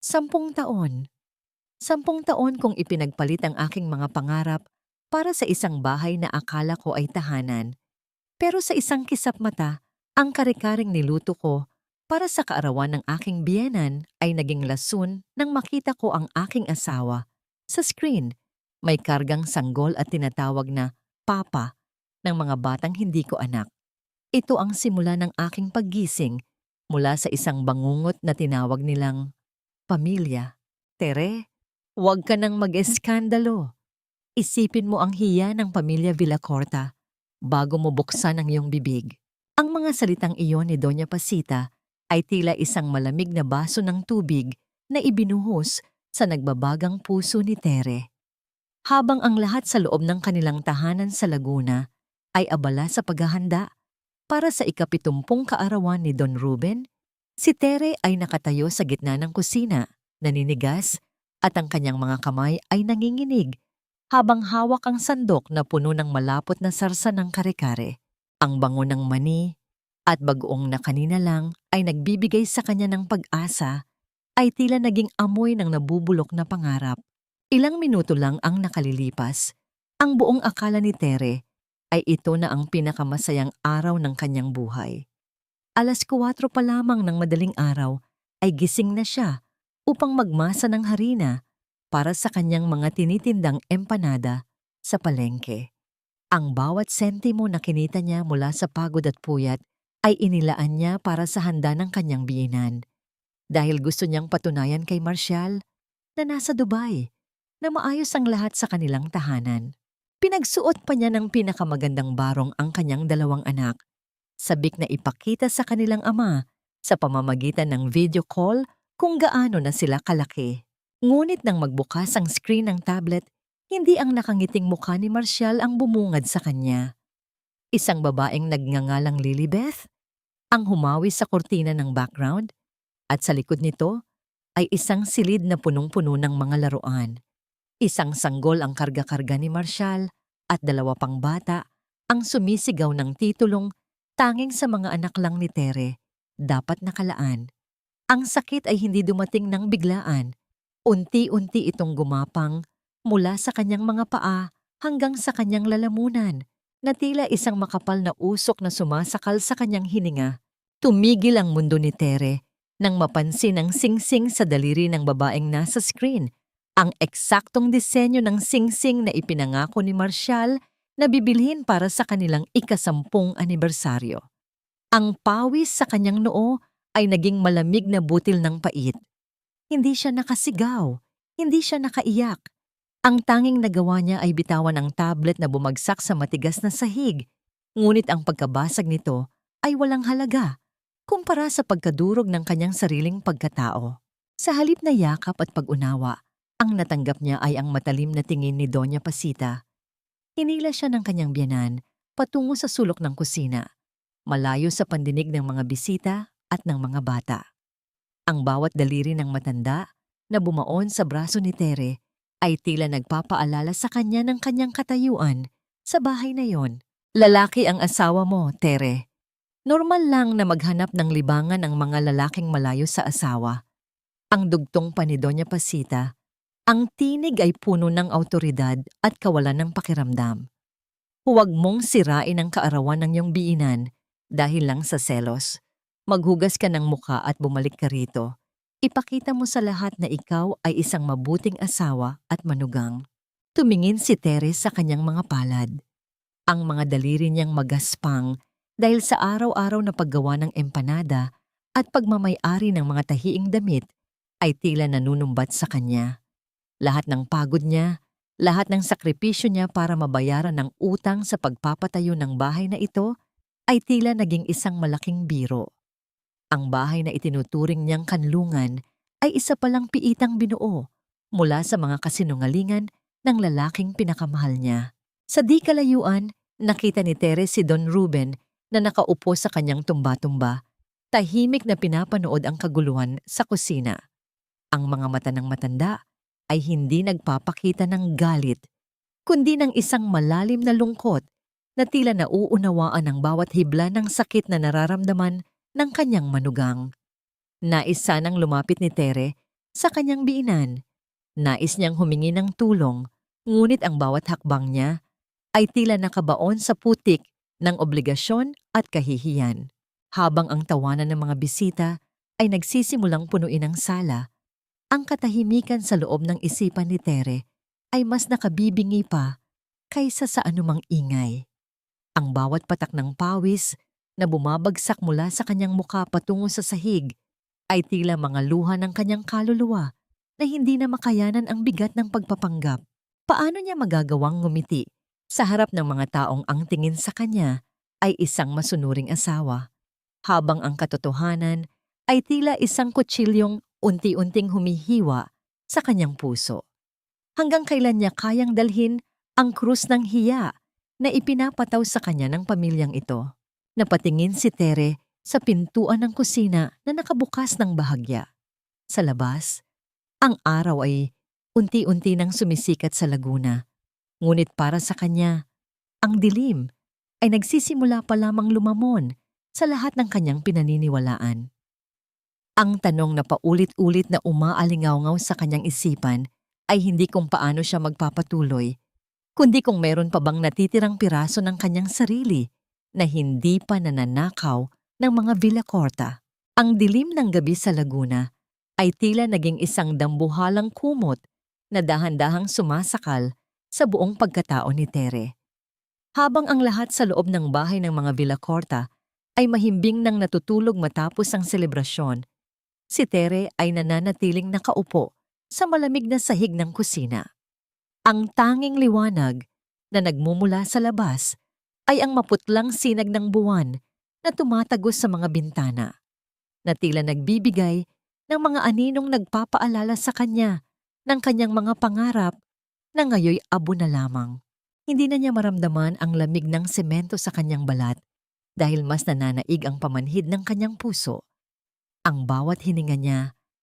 10 taon. 10 taon kong ipinagpalit ang aking mga pangarap para sa isang bahay na akala ko ay tahanan. Pero sa isang kisap mata, ang kare-karing niluto ko para sa kaarawan ng aking biyenan ay naging lason nang makita ko ang aking asawa. Sa screen, may kargang sanggol at tinatawag na papa ng mga batang hindi ko anak. Ito ang simula ng aking paggising mula sa isang bangungot na tinawag nilang pamilya. Tere, huwag ka nang mag-eskandalo. Isipin mo ang hiya ng pamilya Villacorta bago mo buksan ang iyong bibig. Ang mga salitang iyon ni Doña Pasita ay tila isang malamig na baso ng tubig na ibinuhos sa nagbabagang puso ni Tere. Habang ang lahat sa loob ng kanilang tahanan sa Laguna ay abala sa paghahanda para sa ika-70 kaarawan ni Don Ruben, si Tere ay nakatayo sa gitna ng kusina, naninigas, at ang kanyang mga kamay ay nanginginig habang hawak ang sandok na puno ng malapot na sarsa ng kare-kare. Ang bango ng mani at bagoong na kanina lang ay nagbibigay sa kanya ng pag-asa ay tila naging amoy ng nabubulok na pangarap. Ilang minuto lang ang nakalilipas. Ang buong akala ni Tere ay ito na ang pinakamasayang araw ng kanyang buhay. 4:00 pa lamang ng madaling araw ay gising na siya upang magmasa ng harina para sa kanyang mga tinitindang empanada sa palengke. Ang bawat sentimo na kinita niya mula sa pagod at puyat ay inilaan niya para sa handa ng kanyang biyenan. Dahil gusto niyang patunayan kay Marcial na nasa Dubai, na maayos ang lahat sa kanilang tahanan. Pinagsuot pa niya ng pinakamagandang barong ang kanyang 2 anak, sabik na ipakita sa kanilang ama sa pamamagitan ng video call kung gaano na sila kalaki. Ngunit nang magbukas ang screen ng tablet, hindi ang nakangiting mukha ni Marcial ang bumungad sa kanya. Isang babaeng nagngangalang Lilibeth ang humawi sa kurtina ng background at sa likod nito ay isang silid na punong-puno ng mga laruan. Isang sanggol ang karga-karga ni Marcial at 2 pang bata ang sumisigaw ng titulong tanging sa mga anak lang ni Tere, dapat nakalaan. Ang sakit ay hindi dumating ng biglaan. Unti-unti itong gumapang mula sa kanyang mga paa hanggang sa kanyang lalamunan na tila isang makapal na usok na sumasakal sa kanyang hininga. Tumigil ang mundo ni Tere nang mapansin ang singsing sa daliri ng babaeng nasa screen. Ang eksaktong disenyo ng singsing na ipinangako ni Marcial na bibilhin para sa kanilang ika-10 anibersaryo. Ang pawis sa kanyang noo ay naging malamig na butil ng pait. Hindi siya nakasigaw, hindi siya nakaiyak. Ang tanging nagawa niya ay bitawan ang tablet na bumagsak sa matigas na sahig. Ngunit ang pagkabasag nito ay walang halaga kumpara sa pagkadurog ng kanyang sariling pagkatao. Sa halip na yakap at pag-unawa, ang natanggap niya ay ang matalim na tingin ni Doña Pasita. Hinila siya ng kanyang biyenan patungo sa sulok ng kusina, malayo sa pandinig ng mga bisita at ng mga bata. Ang bawat daliri ng matanda na bumaon sa braso ni Tere ay tila nagpapaalala sa kanya ng kanyang katayuan sa bahay na yon. Lalaki ang asawa mo, Tere. Normal lang na maghanap ng libangan ang mga lalaking malayo sa asawa. Ang dugtong pa ni Doña Pasita, ang tinig ay puno ng awtoridad at kawalan ng pakiramdam. Huwag mong sirain ang kaarawan ng iyong biinan dahil lang sa selos. Maghugas ka ng muka at bumalik ka rito. Ipakita mo sa lahat na ikaw ay isang mabuting asawa at manugang. Tumingin si Tere sa kanyang mga palad. Ang mga daliri niyang magaspang dahil sa araw-araw na paggawa ng empanada at pagmamay-ari ng mga tahiing damit ay tila nanunumbat sa kanya. Lahat ng pagod niya, lahat ng sakripisyo niya para mabayaran ng utang sa pagpapatayo ng bahay na ito ay tila naging isang malaking biro. Ang bahay na itinuturing niyang kanlungan ay isa palang piitang binuo mula sa mga kasinungalingan ng lalaking pinakamahal niya. Sa di kalayuan, nakita ni Tere si Don Ruben na nakaupo sa kanyang tumba-tumba, tahimik na pinapanood ang kaguluhan sa kusina. Ang mga mata ng matanda ay hindi nagpapakita ng galit, kundi ng isang malalim na lungkot na tila nauunawaan ang bawat hibla ng sakit na nararamdaman ng kanyang manugang. Nais sanang lumapit ni Tere Sa kanyang biinan, nais niyang humingi ng tulong, ngunit ang bawat hakbang niya ay tila nakabaon sa putik ng obligasyon at kahihiyan. Habang ang tawanan ng mga bisita ay nagsisimulang punuin ang sala, ang katahimikan sa loob ng isipan ni Tere ay mas nakabibingi pa kaysa sa anumang ingay. Ang bawat patak ng pawis na bumabagsak mula sa kanyang muka patungo sa sahig ay tila mga luha ng kanyang kaluluwa na hindi na makayanan ang bigat ng pagpapanggap. Paano niya magagawang ngumiti sa harap ng mga taong ang tingin sa kanya ay isang masunuring asawa, habang ang katotohanan ay tila isang kutsilyong unti-unting humihiwa sa kanyang puso? Hanggang kailan niya kayang dalhin ang krus ng hiya na ipinapataw sa kanya ng pamilyang ito? Napatingin si Tere sa pintuan ng kusina na nakabukas ng bahagya. Sa labas, ang araw ay unti-unti nang sumisikat sa laguna. Ngunit para sa kanya, ang dilim ay nagsisimula pa lamang lumamon sa lahat ng kanyang pinaniniwalaan. Ang tanong na paulit-ulit na umaalingaw-ngaw sa kanyang isipan ay hindi kung paano siya magpapatuloy, kundi kung meron pa bang natitirang piraso ng kanyang sarili na hindi pa nananakaw ng mga Villacorta. Ang dilim ng gabi sa Laguna ay tila naging isang dambuhalang kumot na dahan-dahang sumasakal sa buong pagkatao ni Tere. Habang ang lahat sa loob ng bahay ng mga Villacorta ay mahimbing nang natutulog matapos ang selebrasyon, si Tere ay nananatiling nakaupo sa malamig na sahig ng kusina. Ang tanging liwanag na nagmumula sa labas ay ang maputlang sinag ng buwan na tumatagos sa mga bintana, na tila nagbibigay ng mga aninong nagpapaalala sa kanya ng kanyang mga pangarap na ngayoy abo na lamang. Hindi na niya maramdaman ang lamig ng semento sa kanyang balat dahil mas nananaig ang pamanhid ng kanyang puso. Ang bawat hininga niya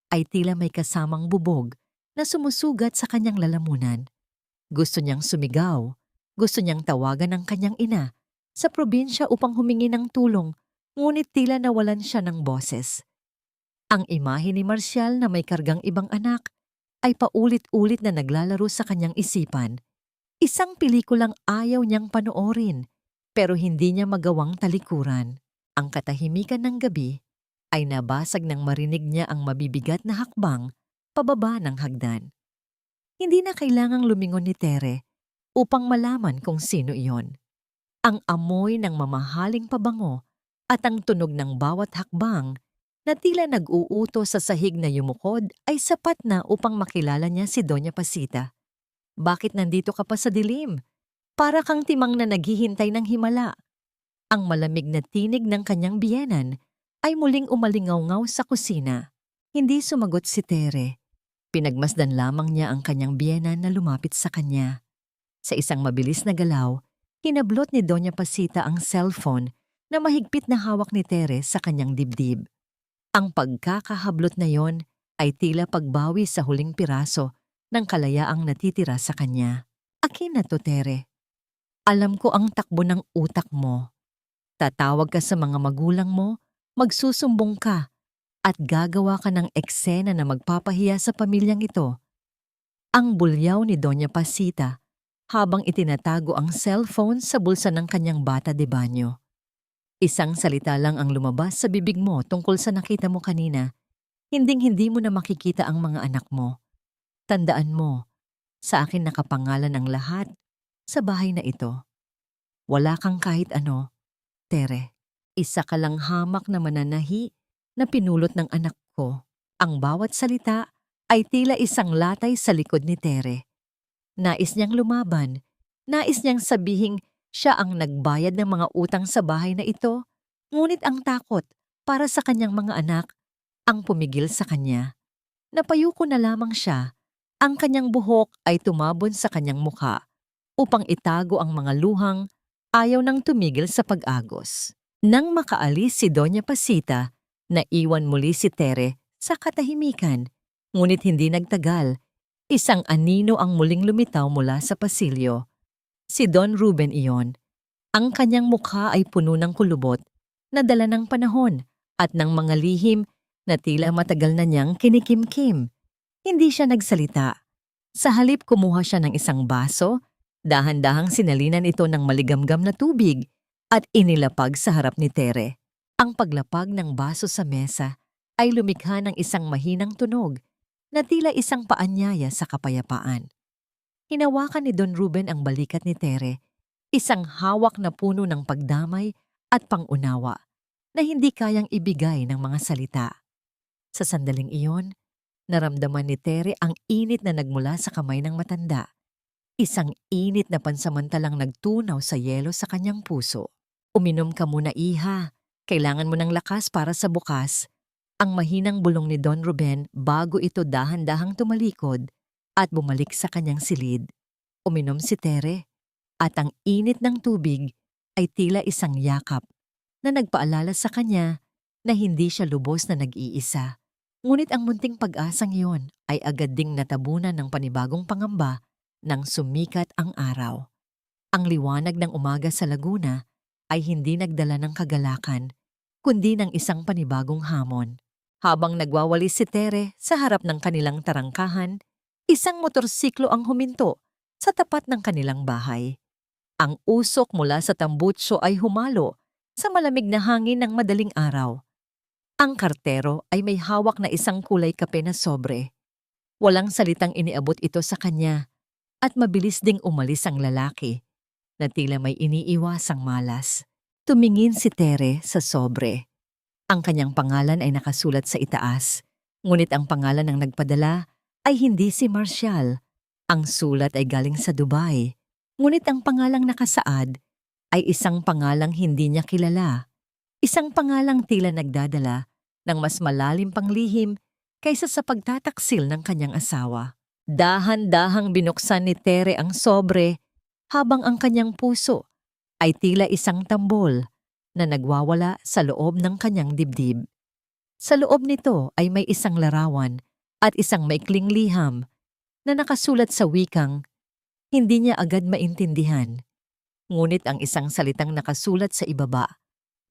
ay tila may kasamang bubog na sumusugat sa kanyang lalamunan. Gusto niyang sumigaw, gusto niyang tawagan ang kanyang ina sa probinsya upang humingi ng tulong, ngunit tila nawalan siya ng boses. Ang imahe ni Marcial na may kargang ibang anak ay paulit-ulit na naglalaro sa kanyang isipan. Isang pelikulang ayaw niyang panoorin, pero hindi niya magawang talikuran. Ang katahimikan ng gabi ay nabasag nang marinig niya ang mabibigat na hakbang pababa ng hagdan. Hindi na kailangang lumingon ni Tere upang malaman kung sino iyon. Ang amoy ng mamahaling pabango at ang tunog ng bawat hakbang na tila nag-uuto sa sahig na yumukod ay sapat na upang makilala niya si Doña Pasita. Bakit nandito ka pa sa dilim? Para kang timang na naghihintay ng himala. Ang malamig na tinig ng kanyang biyenan ay muling umalingaw-ngaw sa kusina. Hindi sumagot si Tere. Pinagmasdan lamang niya ang kanyang biyenan na lumapit sa kanya. Sa isang mabilis na galaw, hinablot ni Doña Pasita ang cellphone na mahigpit na hawak ni Tere sa kanyang dibdib. Ang pagkakahablot na yon ay tila pagbawi sa huling piraso ng kalayaang natitira sa kanya. Akin na to, Tere. Alam ko ang takbo ng utak mo. Tatawag ka sa mga magulang mo, magsusumbong ka, at gagawa ka ng eksena na magpapahiya sa pamilyang ito. Ang bulyaw ni Doña Pasita habang itinatago ang cellphone sa bulsa ng kanyang bata de banyo. Isang salita lang ang lumabas sa bibig mo tungkol sa nakita mo kanina. Hinding-hindi mo na makikita ang mga anak mo. Tandaan mo, sa akin nakapangalan ang lahat sa bahay na ito. Wala kang kahit ano, Tere. Isa ka lang hamak na mananahi na pinulot ng anak ko. Ang bawat salita ay tila isang latay sa likod ni Tere. Nais niyang lumaban. Nais niyang sabihing siya ang nagbayad ng mga utang sa bahay na ito. Ngunit ang takot para sa kanyang mga anak ang pumigil sa kanya. Napayuko na lamang siya. Ang kanyang buhok ay tumabon sa kanyang mukha upang itago ang mga luhang ayaw nang tumigil sa pag-agos. Nang makaalis si Doña Pasita, naiwan muli si Tere sa katahimikan. Ngunit hindi nagtagal, isang anino ang muling lumitaw mula sa pasilyo. Si Don Ruben iyon. Ang kanyang mukha ay puno ng kulubot na dala ng panahon at ng mga lihim na tila matagal na niyang kinikimkim. Hindi siya nagsalita. Sa halip kumuha siya ng isang baso, dahan-dahang sinalinan ito ng maligamgam na tubig at inilapag sa harap ni Tere. Ang paglapag ng baso sa mesa ay lumikha ng isang mahinang tunog na tila isang paanyaya sa kapayapaan. Hinawakan ni Don Ruben ang balikat ni Tere, isang hawak na puno ng pagdamay at pangunawa na hindi kayang ibigay ng mga salita. Sa sandaling iyon, naramdaman ni Tere ang init na nagmula sa kamay ng matanda. Isang init na pansamantalang nagtunaw sa yelo sa kanyang puso. Uminom ka muna, iha. Kailangan mo ng lakas para sa bukas. Ang mahinang bulong ni Don Ruben bago ito dahan-dahang tumalikod at bumalik sa kanyang silid. Uminom si Tere at ang init ng tubig ay tila isang yakap na nagpaalala sa kanya na hindi siya lubos na nag-iisa. Ngunit ang munting pag-asang iyon ay agad ding natabunan ng panibagong pangamba nang sumikat ang araw. Ang liwanag ng umaga sa Laguna ay hindi nagdala ng kagalakan, kundi ng isang panibagong hamon. Habang nagwawalis si Tere sa harap ng kanilang tarangkahan, isang motorsiklo ang huminto sa tapat ng kanilang bahay. Ang usok mula sa tambutso ay humalo sa malamig na hangin ng madaling araw. Ang kartero ay may hawak na isang kulay kape na sobre. Walang salitang iniabot ito sa kanya at mabilis ding umalis ang lalaki na tila may iniiwasang malas. Tumingin si Tere sa sobre. Ang kanyang pangalan ay nakasulat sa itaas, ngunit ang pangalan ng nagpadala ay hindi si Marcial. Ang sulat ay galing sa Dubai, ngunit ang pangalang nakasaad ay isang pangalang hindi niya kilala. Isang pangalang tila nagdadala ng mas malalim pang lihim kaysa sa pagtataksil ng kanyang asawa. Dahan-dahang binuksan ni Tere ang sobre habang ang kanyang puso ay tila isang tambol na nagwawala sa loob ng kanyang dibdib. Sa loob nito ay may isang larawan at isang maikling liham na nakasulat sa wikang hindi niya agad maintindihan. Ngunit ang isang salitang nakasulat sa ibaba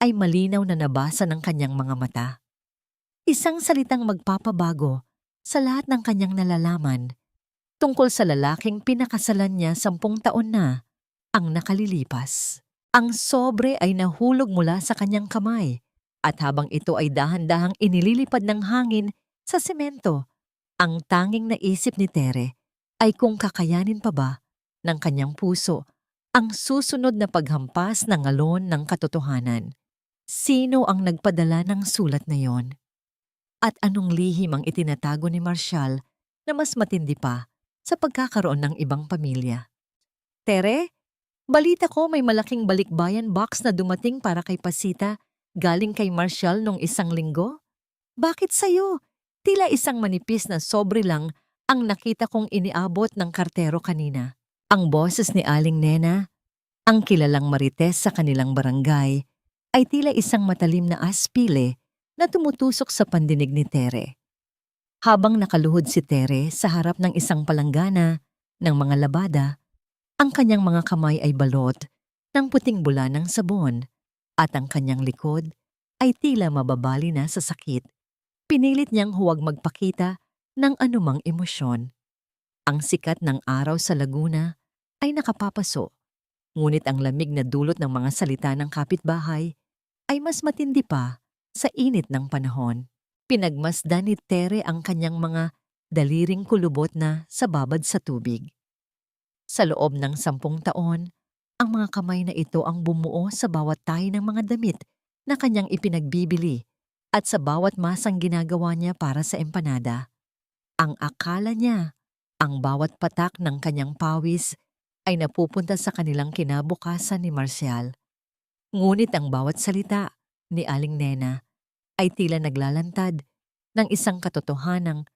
ay malinaw na nabasa ng kanyang mga mata. Isang salitang magpapabago sa lahat ng kanyang nalalaman tungkol sa lalaking pinakasalan niya 10 taon na ang nakalilipas. Ang sobre ay nahulog mula sa kanyang kamay at habang ito ay dahan-dahang inililipad ng hangin sa semento, ang tanging naisip ni Tere ay kung kakayanin pa ba ng kanyang puso ang susunod na paghampas ng alon ng katotohanan. Sino ang nagpadala ng sulat na yon? At anong lihim ang itinatago ni Marcial na mas matindi pa sa pagkakaroon ng ibang pamilya? Tere, balita ko may malaking balikbayan box na dumating para kay Pasita galing kay Marcial nung isang linggo. Bakit sa'yo? Tila isang manipis na sobre lang ang nakita kong iniabot ng kartero kanina. Ang boses ni Aling Nena, ang kilalang marites sa kanilang barangay, ay tila isang matalim na aspile na tumutusok sa pandinig ni Tere. Habang nakaluhod si Tere sa harap ng isang palanggana ng mga labada, ang kanyang mga kamay ay balot ng puting bula ng sabon at ang kanyang likod ay tila mababali na sa sakit. Pinilit niyang huwag magpakita ng anumang emosyon. Ang sikat ng araw sa Laguna ay nakapapaso, ngunit ang lamig na dulot ng mga salita ng kapitbahay ay mas matindi pa sa init ng panahon. Pinagmasdan ni Tere ang kanyang mga daliring kulubot na sa babad sa tubig. Sa loob ng 10 taon, ang mga kamay na ito ang bumuo sa bawat tahi ng mga damit na kanyang ipinagbibili at sa bawat masang ginagawa niya para sa empanada. Ang akala niya, ang bawat patak ng kanyang pawis ay napupunta sa kanilang kinabukasan ni Marcial. Ngunit ang bawat salita ni Aling Nena ay tila naglalantad ng isang katotohanang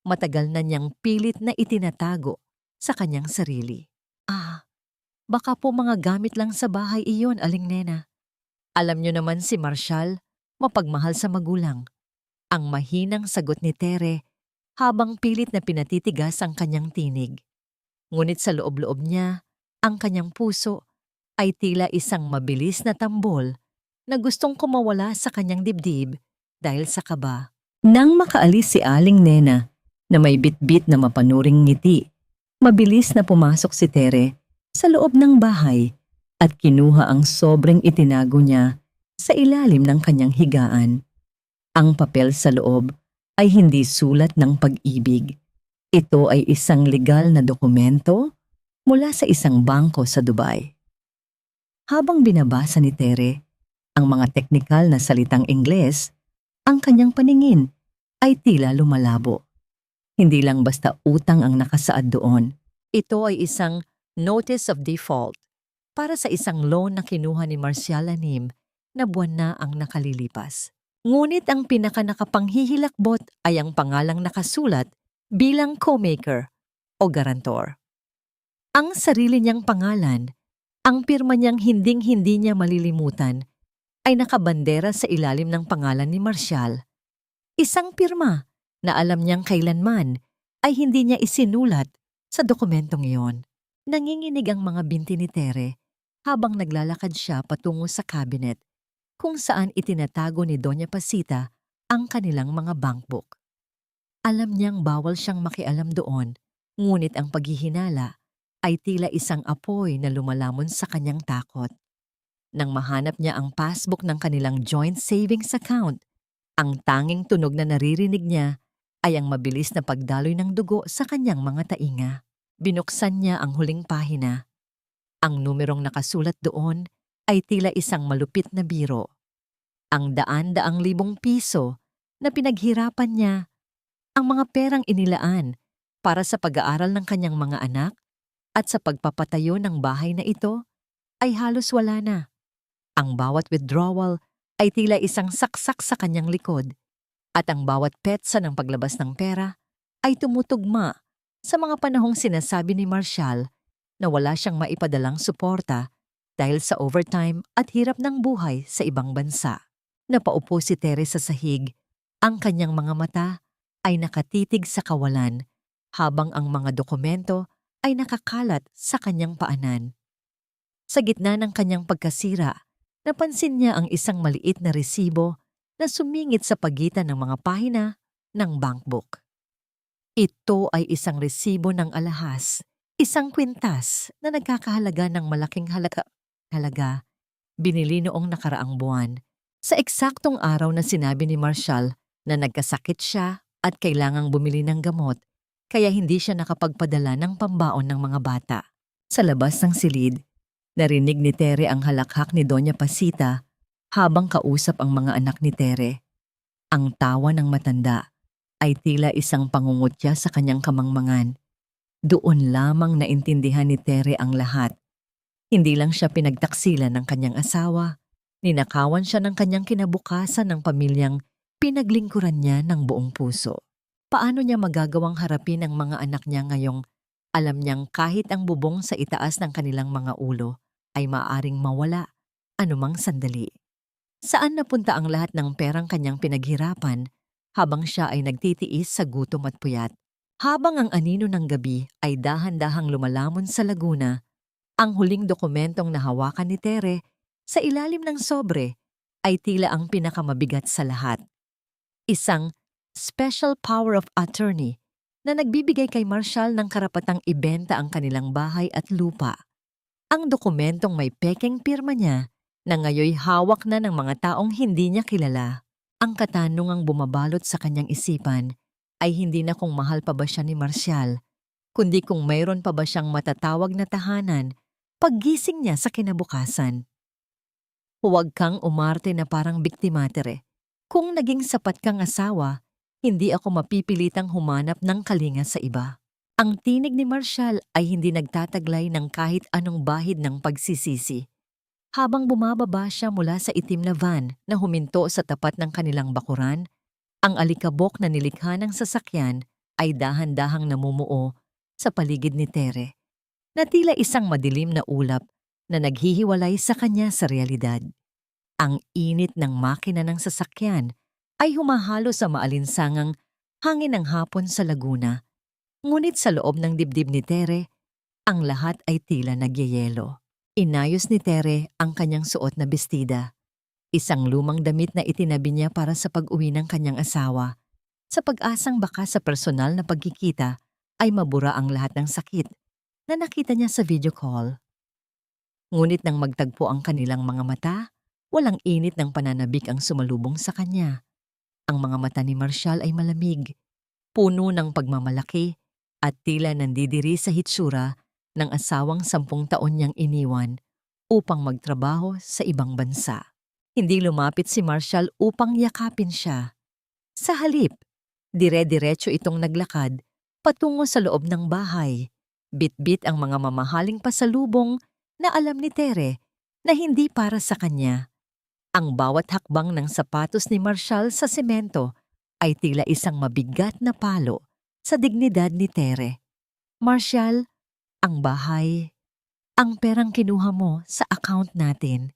matagal na niyang pilit na itinatago sa kanyang sarili. Baka po mga gamit lang sa bahay iyon, Aling Nena. Alam niyo naman si Marcial, mapagmahal sa magulang. Ang mahinang sagot ni Tere habang pilit na pinatitigas ang kanyang tinig. Ngunit sa loob-loob niya, ang kanyang puso ay tila isang mabilis na tambol na gustong kumawala sa kanyang dibdib dahil sa kaba. Nang makaalis si Aling Nena, na may bitbit na mapanuring ngiti. Mabilis na pumasok si Tere sa loob ng bahay at kinuha ang sobrang itinago niya sa ilalim ng kanyang higaan. Ang papel sa loob ay hindi sulat ng pag-ibig. Ito ay isang legal na dokumento mula sa isang bangko sa Dubai. Habang binabasa ni Tere ang mga teknikal na salitang Ingles, ang kanyang paningin ay tila lumalabo. Hindi lang basta utang ang nakasaad doon. Ito ay isang notice of default para sa isang loan na kinuha ni Marcial Lanim na buwan na ang nakalilipas. Ngunit ang pinakanakapanghihilakbot ay ang pangalang nakasulat bilang co-maker o garantor. Ang sarili niyang pangalan, ang pirma niyang hinding-hindi niya malilimutan, ay nakabandera sa ilalim ng pangalan ni Marcial. Isang pirma na alam niyang kailanman ay hindi niya isinulat sa dokumentong iyon. Nanginginig ang mga binti ni Tere habang naglalakad siya patungo sa cabinet kung saan itinatago ni Doña Pasita ang kanilang mga bankbook. Alam niyang bawal siyang makialam doon, ngunit ang paghihinala ay tila isang apoy na lumalamon sa kanyang takot. Nang mahanap niya ang passbook ng kanilang joint savings account, ang tanging tunog na naririnig niya ay ang mabilis na pagdaloy ng dugo sa kanyang mga tainga. Binuksan niya ang huling pahina. Ang numerong nakasulat doon ay tila isang malupit na biro. Ang daan-daang libong piso na pinaghirapan niya, ang mga perang inilaan para sa pag-aaral ng kanyang mga anak at sa pagpapatayo ng bahay na ito ay halos wala na. Ang bawat withdrawal ay tila isang saksak sa kanyang likod at ang bawat petsa ng paglabas ng pera ay tumutugma sa mga panahong sinasabi ni Marcial na wala siyang maipadalang suporta dahil sa overtime at hirap ng buhay sa ibang bansa. Napaupo si Tere sa sahig, ang kanyang mga mata ay nakatitig sa kawalan habang ang mga dokumento ay nakakalat sa kanyang paanan. Sa gitna ng kanyang pagkasira, napansin niya ang isang maliit na resibo na sumingit sa pagitan ng mga pahina ng bankbook. Ito ay isang resibo ng alahas, isang kwintas na nagkakahalaga ng malaking halaga, binili noong nakaraang buwan. Sa eksaktong araw na sinabi ni Marcial na nagkasakit siya at kailangang bumili ng gamot, kaya hindi siya nakapagpadala ng pambaon ng mga bata. Sa labas ng silid, narinig ni Tere ang halakhak ni Doña Pasita habang kausap ang mga anak ni Tere. Ang tawa ng matanda ay tila isang pangungutya sa kanyang kamangmangan. Doon lamang naintindihan ni Tere ang lahat. Hindi lang siya pinagtaksilan ng kanyang asawa, ninakawan siya ng kanyang kinabukasan ng pamilyang pinaglingkuran niya ng buong puso. Paano niya magagawang harapin ang mga anak niya ngayong alam niyang kahit ang bubong sa itaas ng kanilang mga ulo ay maaaring mawala anumang sandali? Saan napunta ang lahat ng perang kanyang pinaghirapan habang siya ay nagtitiis sa gutom at puyat? Habang ang anino ng gabi ay dahan-dahang lumalamon sa laguna, ang huling dokumentong nahawakan ni Tere sa ilalim ng sobre ay tila ang pinakamabigat sa lahat. Isang special power of attorney na nagbibigay kay Marcial ng karapatang ibenta ang kanilang bahay at lupa. Ang dokumentong may pekeng pirma niya na ngayoy hawak na ng mga taong hindi niya kilala. Ang katanungang bumabalot sa kanyang isipan ay hindi na kung mahal pa ba siya ni Marcial, kundi kung mayroon pa ba siyang matatawag na tahanan paggising niya sa kinabukasan. Huwag kang umarte na parang biktima, Tere. Kung naging sapat kang asawa, hindi ako mapipilitang humanap ng kalinga sa iba. Ang tinig ni Marcial ay hindi nagtataglay ng kahit anong bahid ng pagsisisi. Habang bumababa siya mula sa itim na van na huminto sa tapat ng kanilang bakuran, ang alikabok na nilikha ng sasakyan ay dahan-dahang namumuo sa paligid ni Tere, na tila isang madilim na ulap na naghihiwalay sa kanya sa realidad. Ang init ng makina ng sasakyan ay humahalo sa maalinsangang hangin ng hapon sa laguna, ngunit sa loob ng dibdib ni Tere, ang lahat ay tila nagyayelo. Inayos ni Tere ang kanyang suot na bestida, isang lumang damit na itinabi niya para sa pag-uwi ng kanyang asawa. sa pag-asang baka sa personal na pagkikita ay mabura ang lahat ng sakit na nakita niya sa video call. Ngunit nang magtagpo ang kanilang mga mata, walang init ng pananabik ang sumalubong sa kanya. Ang mga mata ni Marshall ay malamig, puno ng pagmamalaki at tila nandidiri sa hitsura ng asawang 10 taon niyang iniwan upang magtrabaho sa ibang bansa. Hindi lumapit si Marshall upang yakapin siya. Sa halip, dire-diretso itong naglakad patungo sa loob ng bahay. Bit-bit ang mga mamahaling pasalubong na alam ni Tere na hindi para sa kanya. Ang bawat hakbang ng sapatos ni Marshall sa semento ay tila isang mabigat na palo sa dignidad ni Tere. Marshall, ang bahay, ang perang kinuha mo sa account natin.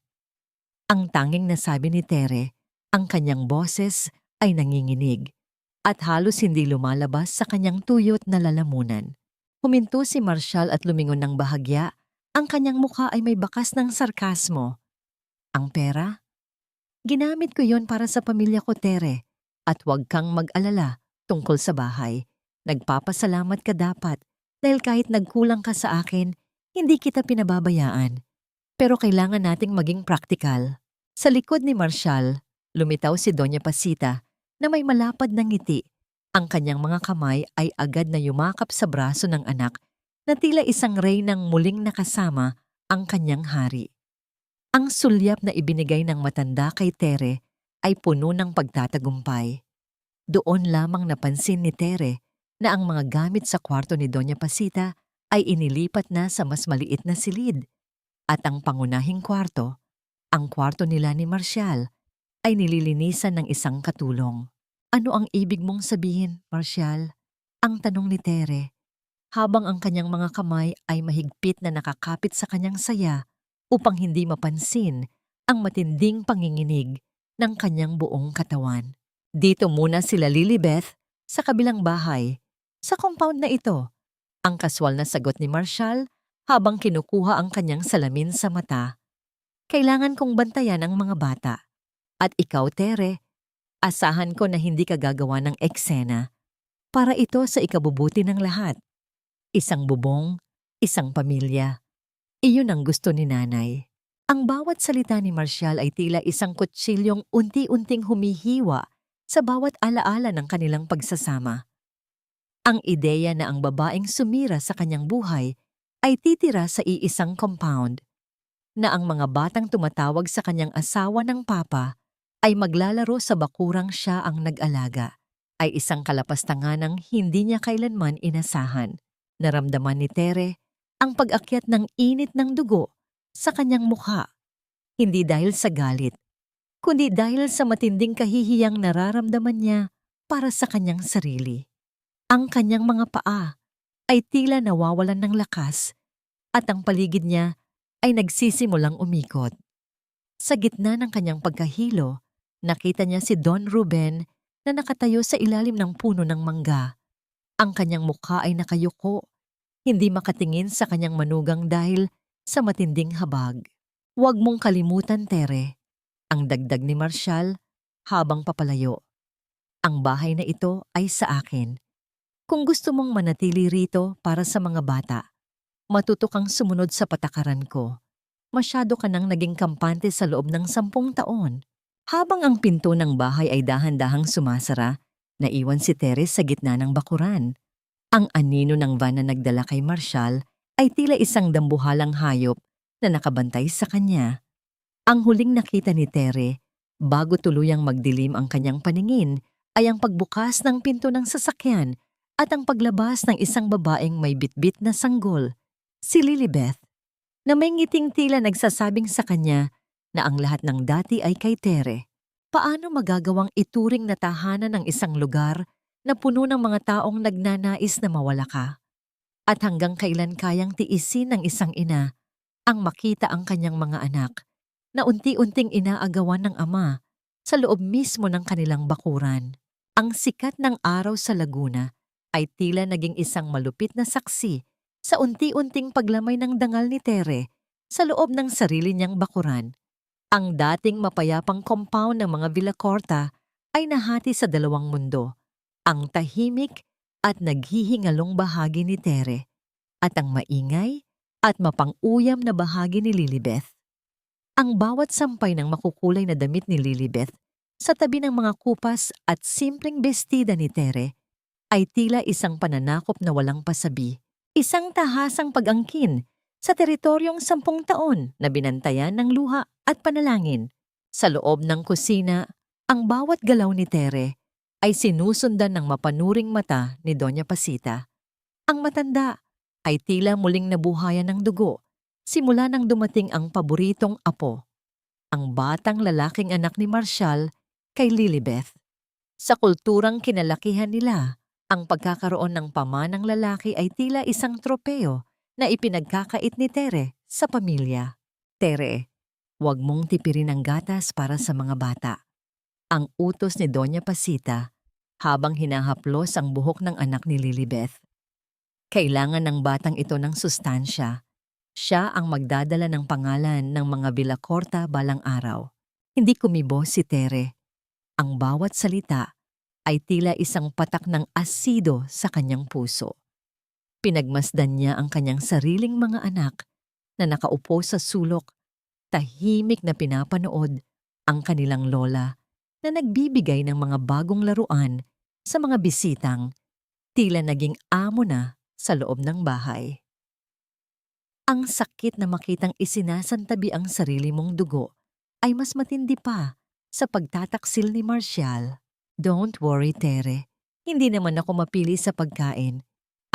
Ang tanging nasabi ni Tere, ang kanyang boses ay nanginginig at halos hindi lumalabas sa kanyang tuyot na lalamunan. Huminto si Marshall at lumingon ng bahagya. Ang kanyang mukha ay may bakas ng sarkasmo. Ang pera? Ginamit ko yon para sa pamilya ko, Tere. At huwag kang mag-alala tungkol sa bahay. Nagpapasalamat ka dapat dahil kahit nagkulang ka sa akin, hindi kita pinababayaan. Pero kailangan nating maging praktikal. Sa likod ni Marshall, lumitaw si Doña Pasita na may malapad na ngiti. Ang kanyang mga kamay ay agad na yumakap sa braso ng anak na tila isang reynang muling nakasama ang kanyang hari. Ang sulyap na ibinigay ng matanda kay Tere ay puno ng pagtatagumpay. Doon lamang napansin ni Tere na ang mga gamit sa kwarto ni Doña Pasita ay inilipat na sa mas maliit na silid. At ang pangunahing kwarto, ang kwarto nila ni Marshall, ay nililinisan ng isang katulong. Ano ang ibig mong sabihin, Marshall? Ang tanong ni Tere, habang ang kanyang mga kamay ay mahigpit na nakakapit sa kanyang saya upang hindi mapansin ang matinding panginginig ng kanyang buong katawan. Dito muna sila Lilibeth sa kabilang bahay. Sa compound na ito, ang kaswal na sagot ni Marshall habang kinukuha ang kanyang salamin sa mata. Kailangan kong bantayan ang mga bata. At ikaw, Tere, asahan ko na hindi ka gagawa ng eksena. Para ito sa ikabubuti ng lahat. Isang bubong, isang pamilya. Iyon ang gusto ni nanay. Ang bawat salita ni Marshall ay tila isang kutsilyong unti-unting humihiwa sa bawat alaala ng kanilang pagsasama. Ang ideya na ang babaeng sumira sa kanyang buhay ay titira sa iisang compound, na ang mga batang tumatawag sa kanyang asawa ng papa ay maglalaro sa bakurang siya ang nag-alaga, ay isang kalapastanganang hindi niya kailanman inasahan. Naramdaman ni Tere ang pag-akyat ng init ng dugo sa kanyang mukha, hindi dahil sa galit, kundi dahil sa matinding kahihiyang nararamdaman niya para sa kanyang sarili. Ang kanyang mga paa ay tila nawawalan ng lakas at ang paligid niya ay nagsisimulang umikot. Sa gitna ng kanyang pagkahilo, nakita niya si Don Ruben na nakatayo sa ilalim ng puno ng mangga. Ang kanyang mukha ay nakayuko, hindi makatingin sa kanyang manugang dahil sa matinding habag. Huwag mong kalimutan, Tere, ang dagdag ni Marshall habang papalayo. Ang bahay na ito ay sa akin. Kung gusto mong manatili rito para sa mga bata, matuto kang sumunod sa patakaran ko. Masyado ka nang naging kampante sa loob ng 10 taon. Habang ang pinto ng bahay ay dahan-dahang sumasara, naiwan si Teres sa gitna ng bakuran. Ang anino ng van na nagdala kay Marshall ay tila isang dambuhalang hayop na nakabantay sa kanya. Ang huling nakita ni Tere, bago tuluyang magdilim ang kanyang paningin, ay ang pagbukas ng pinto ng sasakyan at ang paglabas ng isang babaeng may bitbit na sanggol, si Lilibeth, na may ngiting tila nagsasabing sa kanya na ang lahat ng dati ay kay Tere. Paano magagawang ituring na tahanan ng isang lugar na puno ng mga taong nagnanais na mawala ka? At hanggang kailan kayang tiisin ng isang ina ang makita ang kanyang mga anak na unti-unting inaagawan ng ama sa loob mismo ng kanilang bakuran? Ang sikat ng araw sa Laguna ay tila naging isang malupit na saksi sa unti-unting paglamay ng dangal ni Tere sa loob ng sarili niyang bakuran. Ang dating mapayapang compound ng mga Villacorta ay nahati sa dalawang mundo, ang tahimik at naghihingalong bahagi ni Tere, at ang maingay at mapang-uyam na bahagi ni Lilibeth. Ang bawat sampay ng makukulay na damit ni Lilibeth sa tabi ng mga kupas at simpleng bestida ni Tere ay tila isang pananakop na walang pasabi, isang tahasang pag-angkin sa teritoryong 10 taon na binantayan ng luha at panalangin. Sa loob ng kusina, ang bawat galaw ni Tere ay sinusundan ng mapanuring mata ni Doña Pasita. Ang matanda ay tila muling nabuhayan ng dugo simula nang dumating ang paboritong apo, ang batang lalaking anak ni Marcial kay Lilibeth. Sa kulturang kinalakihan nila, ang pagkakaroon ng pamanang lalaki ay tila isang tropeo na ipinagkakait ni Tere sa pamilya. Tere, huwag mong tipirin ang gatas para sa mga bata. Ang utos ni Doña Pasita habang hinahaplos ang buhok ng anak ni Lilibeth. Kailangan ng batang ito ng sustansya. Siya ang magdadala ng pangalan ng mga Villacorta balang araw. Hindi kumibo si Tere. Ang bawat salita ay tila isang patak ng asido sa kanyang puso. Pinagmasdan niya ang kanyang sariling mga anak na nakaupo sa sulok, tahimik na pinapanood ang kanilang lola na nagbibigay ng mga bagong laruan sa mga bisitang tila naging amo na sa loob ng bahay. Ang sakit na makitang isinasantabi ang sarili mong dugo ay mas matindi pa sa pagtataksil ni Marcial. Don't worry, Tere. Hindi naman ako mapili sa pagkain.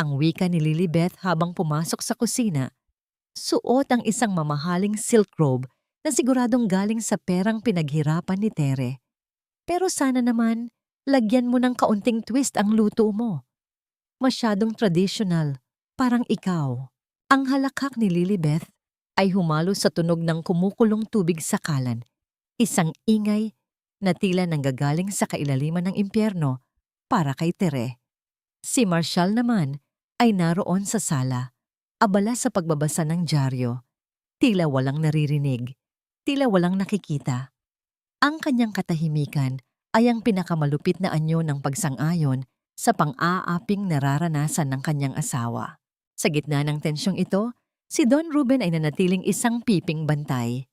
Ang wika ni Lilibeth habang pumasok sa kusina. Suot ang isang mamahaling silk robe na siguradong galing sa perang pinaghirapan ni Tere. Pero sana naman, lagyan mo ng kaunting twist ang luto mo. Masyadong traditional, parang ikaw. Ang halakhak ni Lilibeth ay humalo sa tunog ng kumukulong tubig sa kalan. Isang ingay na tila nanggagaling sa kailaliman ng impyerno para kay Tere. Si Marcial naman ay naroon sa sala, abala sa pagbabasa ng dyaryo. Tila walang naririnig, tila walang nakikita. Ang kanyang katahimikan ay ang pinakamalupit na anyo ng pagsang-ayon sa pang-aaping nararanasan ng kanyang asawa. Sa gitna ng tensyong ito, si Don Ruben ay nanatiling isang piping bantay.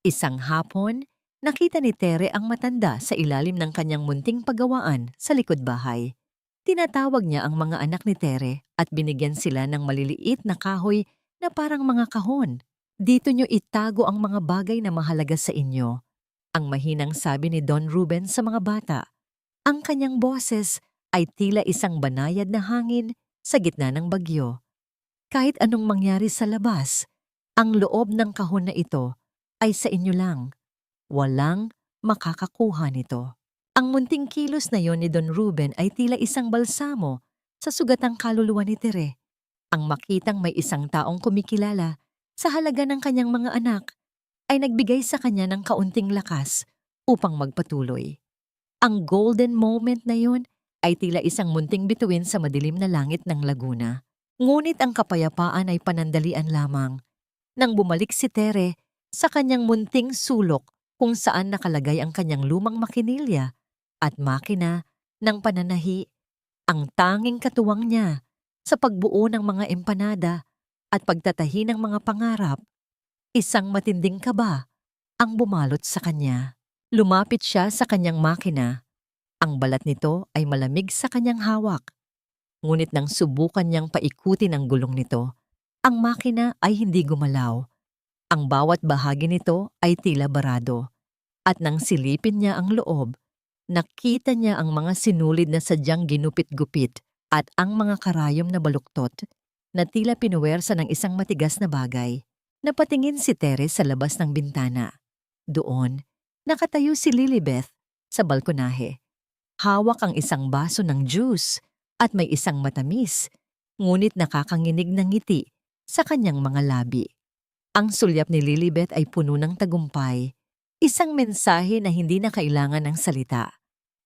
Isang hapon, nakita ni Tere ang matanda sa ilalim ng kanyang munting paggawaan sa likod bahay. Tinatawag niya ang mga anak ni Tere at binigyan sila ng maliliit na kahoy na parang mga kahon. Dito niyo itago ang mga bagay na mahalaga sa inyo. Ang mahinang sabi ni Don Ruben sa mga bata. Ang kanyang boses ay tila isang banayad na hangin sa gitna ng bagyo. Kahit anong mangyari sa labas, ang loob ng kahon na ito ay sa inyo lang. Walang makakakuha nito. Ang munting kilos na yon ni Don Ruben ay tila isang balsamo sa sugatang kaluluwa ni Tere. Ang makitang may isang taong kumikilala sa halaga ng kanyang mga anak ay nagbigay sa kanya ng kaunting lakas upang magpatuloy. Ang golden moment na yon ay tila isang munting bituin sa madilim na langit ng Laguna. Ngunit ang kapayapaan ay panandalian lamang nang bumalik si Tere sa kanyang munting sulok kung saan nakalagay ang kanyang lumang makinilya at makina ng pananahi, ang tanging katuwang niya sa pagbuo ng mga empanada at pagtatahi ng mga pangarap. Isang matinding kaba ang bumalot sa kanya. Lumapit siya sa kanyang makina. Ang balat nito ay malamig sa kanyang hawak. Ngunit nang subukan niyang paikutin ang gulong nito, ang makina ay hindi gumalaw. Ang bawat bahagi nito ay tila barado. At nang silipin niya ang loob, nakita niya ang mga sinulid na sadyang ginupit-gupit at ang mga karayom na baluktot na tila pinuwersa ng isang matigas na bagay. Napatingin si Tere sa labas ng bintana. Doon, nakatayo si Lilibeth sa balkonahe. Hawak ang isang baso ng juice at may isang matamis, ngunit nakakanginig ng ngiti sa kanyang mga labi. Ang sulyap ni Lilibeth ay puno ng tagumpay, isang mensahe na hindi na kailangan ng salita.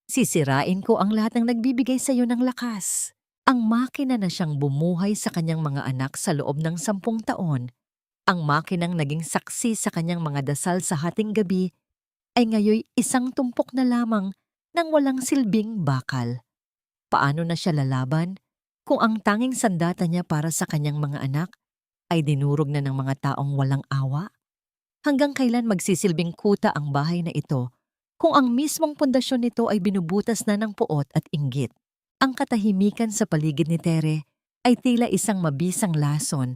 Sisirain ko ang lahat ng nagbibigay sa iyo ng lakas. Ang makina na siyang bumuhay sa kanyang mga anak sa loob ng 10 taon, ang makinang naging saksi sa kanyang mga dasal sa hating gabi, ay ngayoy isang tumpok na lamang ng walang silbing bakal. paano na siya lalaban kung ang tanging sandata niya para sa kanyang mga anak ay dinurog na ng mga taong walang awa? Hanggang kailan magsisilbing kuta ang bahay na ito kung ang mismong pundasyon nito ay binubutas na ng puot at inggit? Ang katahimikan sa paligid ni Tere ay tila isang mabisang lason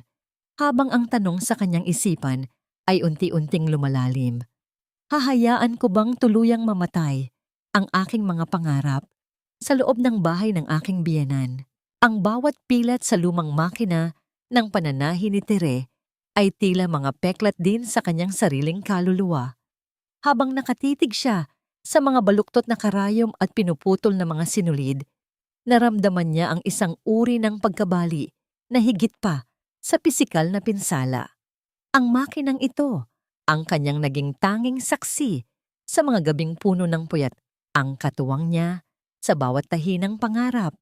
habang ang tanong sa kanyang isipan ay unti-unting lumalalim. Hahayaan ko bang tuluyang mamatay ang aking mga pangarap sa loob ng bahay ng aking biyenan? Ang bawat pilat sa lumang makina ng pananahi ni Tere ay tila mga peklat din sa kanyang sariling kaluluwa. Habang nakatitig siya sa mga baluktot na karayom at pinuputol na mga sinulid, naramdaman niya ang isang uri ng pagkabali na higit pa sa pisikal na pinsala. Ang makinang ito, ang kanyang naging tanging saksi sa mga gabing puno ng puyat, ang katuwang niya sa bawat tahi ng pangarap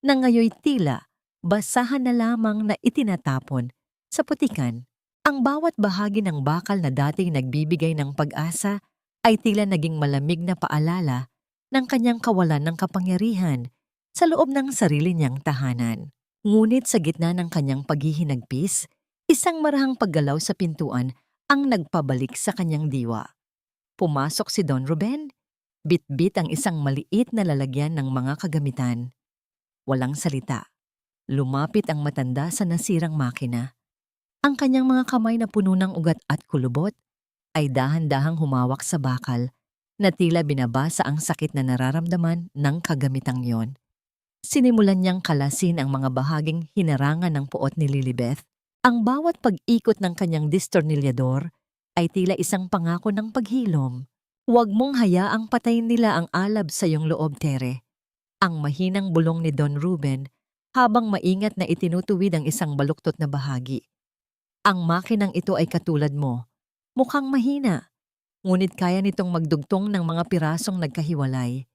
na ngayoy tila basahan na lamang na itinatapon sa putikan. Ang bawat bahagi ng bakal na dating nagbibigay ng pag-asa ay tila naging malamig na paalala ng kanyang kawalan ng kapangyarihan sa loob ng sarili niyang tahanan. Ngunit sa gitna ng kanyang paghihinagpis, isang marahang paggalaw sa pintuan ang nagpabalik sa kanyang diwa. Pumasok si Don Ruben, bitbit ang isang maliit na lalagyan ng mga kagamitan. Walang salita. Lumapit ang matanda sa nasirang makina. Ang kanyang mga kamay na puno ng ugat at kulubot ay dahan-dahang humawak sa bakal na tila binabasa ang sakit na nararamdaman ng kagamitang yon. Sinimulan niyang kalasin ang mga bahaging hinarangan ng puot ni Lilibeth. Ang bawat pag-ikot ng kanyang distornilyador ay tila isang pangako ng paghilom. Huwag mong hayaang patayin nila ang alab sa iyong loob, Tere. Ang mahinang bulong ni Don Ruben habang maingat na itinutuwid ang isang baluktot na bahagi. Ang makinang ito ay katulad mo. Mukhang mahina, ngunit kaya nitong magdugtong ng mga pirasong nagkahiwalay.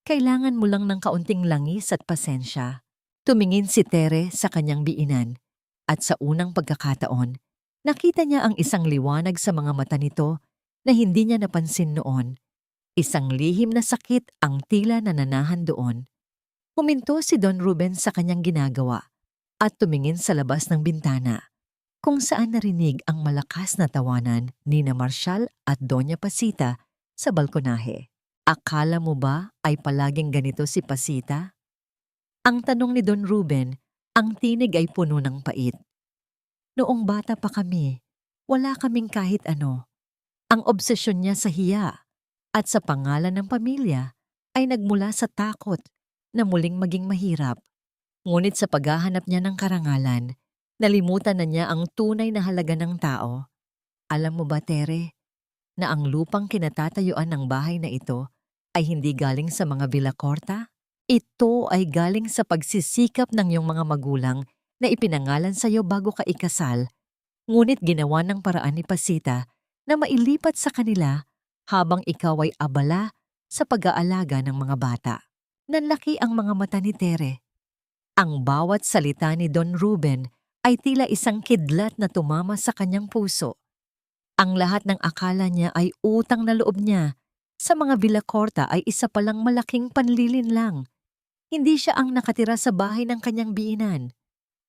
Kailangan mo lang ng kaunting langis at pasensya. Tumingin si Tere sa kanyang biinan at sa unang pagkakataon, nakita niya ang isang liwanag sa mga mata nito na hindi niya napansin noon. Isang lihim na sakit ang tila nananahan doon. Huminto si Don Ruben sa kanyang ginagawa at tumingin sa labas ng bintana, kung saan narinig ang malakas na tawanan ni na Marshall at Doña Pasita sa balkonahe. Akala mo ba ay palaging ganito si Pasita? Ang tanong ni Don Ruben, ang tinig ay puno ng pait. Noong bata pa kami, wala kaming kahit ano. Ang obsesyon niya sa hiya at sa pangalan ng pamilya ay nagmula sa takot na muling maging mahirap. Ngunit sa paghahanap niya ng karangalan, nalimutan na niya ang tunay na halaga ng tao. Alam mo ba, Tere, na ang lupang kinatatayuan ng bahay na ito ay hindi galing sa mga Villacorta? Ito ay galing sa pagsisikap ng iyong mga magulang na ipinangalan sa iyo bago ka ikasal, ngunit ginawa ng paraan ni Pasita na mailipat sa kanila habang ikaw ay abala sa pag-aalaga ng mga bata. Nanlaki ang mga mata ni Tere. Ang bawat salita ni Don Ruben ay tila isang kidlat na tumama sa kanyang puso. Ang lahat ng akala niya ay utang na loob niya sa mga Villacorta ay isa palang malaking panlilin lang. Hindi siya ang nakatira sa bahay ng kanyang biinan.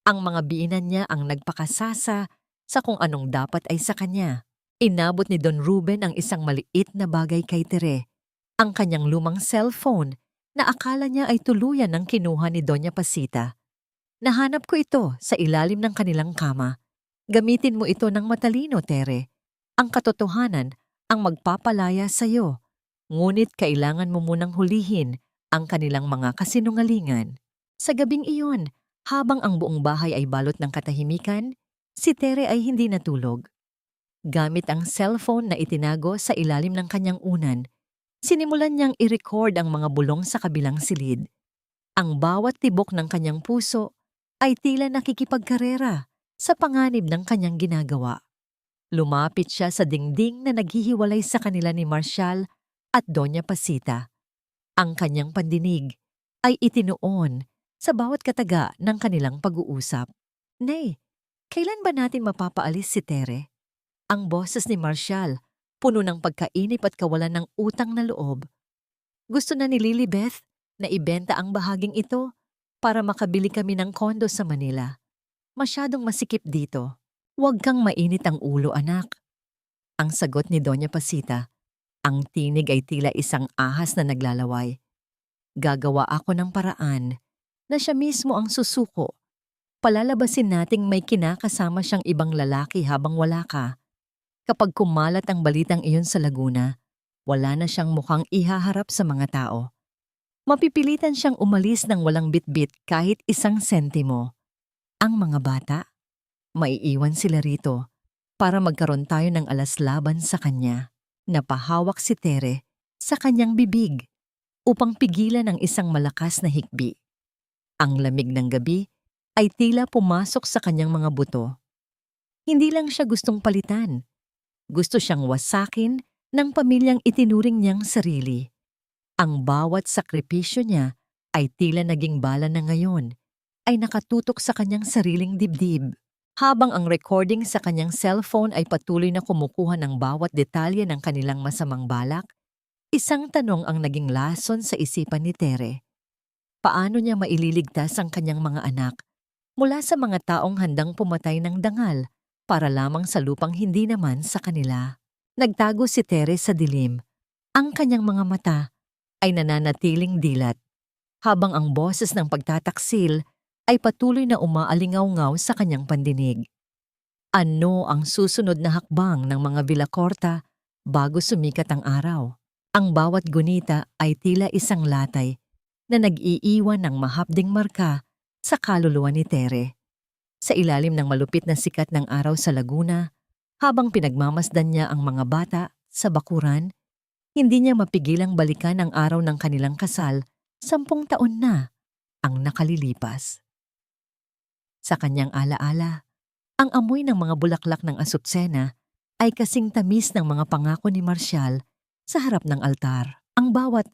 Ang mga biinan niya ang nagpakasasa sa kung anong dapat ay sa kanya. Inabot ni Don Ruben ang isang maliit na bagay kay Tere, ang kanyang lumang cellphone na akala niya ay tuluyan ng kinuha ni Doña Pasita. Nahanap ko ito sa ilalim ng kanilang kama. Gamitin mo ito ng matalino, Tere. Ang katotohanan ang magpapalaya sa iyo. Ngunit kailangan mo munang hulihin ang kanilang mga kasinungalingan. Sa gabing iyon, habang ang buong bahay ay balot ng katahimikan, si Tere ay hindi natulog. Gamit ang cellphone na itinago sa ilalim ng kanyang unan, sinimulan niyang i-record ang mga bulong sa kabilang silid. Ang bawat tibok ng kanyang puso ay tila nakikipagkarera sa panganib ng kanyang ginagawa. Lumapit siya sa dingding na naghihiwalay sa kanila ni Marshall at Doña Pasita. Ang kanyang pandinig ay itinuon sa bawat kataga ng kanilang pag-uusap. Nay, kailan ba natin mapapaalis si Tere? Ang boses ni Marshall, puno ng pagkainip at kawalan ng utang na loob. Gusto na ni Lilibeth Naibenta ang bahaging ito para makabili kami ng kondo sa Manila. Masyadong masikip dito. Huwag kang mainit ang ulo, anak. Ang sagot ni Doña Pasita, ang tinig ay tila isang ahas na naglalaway. Gagawa ako ng paraan na siya mismo ang susuko. Palalabasin nating may kinakasama siyang ibang lalaki habang wala ka. Kapag kumalat ang balitang iyon sa Laguna, wala na siyang mukhang ihaharap sa mga tao. Mapipilitan siyang umalis ng walang bitbit kahit isang sentimo. Ang mga bata, maiiwan sila rito para magkaroon tayo ng alas laban sa kanya. Napahawak si Tere sa kanyang bibig upang pigilan ang isang malakas na hikbi. Ang lamig ng gabi ay tila pumasok sa kanyang mga buto. Hindi lang siya gustong palitan. Gusto siyang wasakin ng pamilyang itinuring niyang sarili. Ang bawat sakripisyo niya ay tila naging bala na ngayon ay nakatutok sa kanyang sariling dibdib. Habang ang recording sa kanyang cellphone ay patuloy na kumukuha ng bawat detalye ng kanilang masamang balak, isang tanong ang naging lason sa isipan ni Tere. Paano niya maililigtas ang kanyang mga anak mula sa mga taong handang pumatay ng dangal para lamang sa lupang hindi naman sa kanila? Nagtago si Tere sa dilim. Ang kanyang mga mata ay nananatiling dilat, habang ang boses ng pagtataksil ay patuloy na umaalingaw-ngaw sa kanyang pandinig. Ano ang susunod na hakbang ng mga Villacorta bago sumikat ang araw? Ang bawat gunita ay tila isang latay na nag-iiwan ng mahapding marka sa kaluluwa ni Tere. Sa ilalim ng malupit na sikat ng araw sa Laguna, habang pinagmamasdan niya ang mga bata sa bakuran, hindi niya mapigilang balikan ang araw ng kanilang kasal, 10 taon na ang nakalilipas. Sa kanyang alaala, ang amoy ng mga bulaklak ng asutsena ay kasing tamis ng mga pangako ni Marcial sa harap ng altar. Ang bawat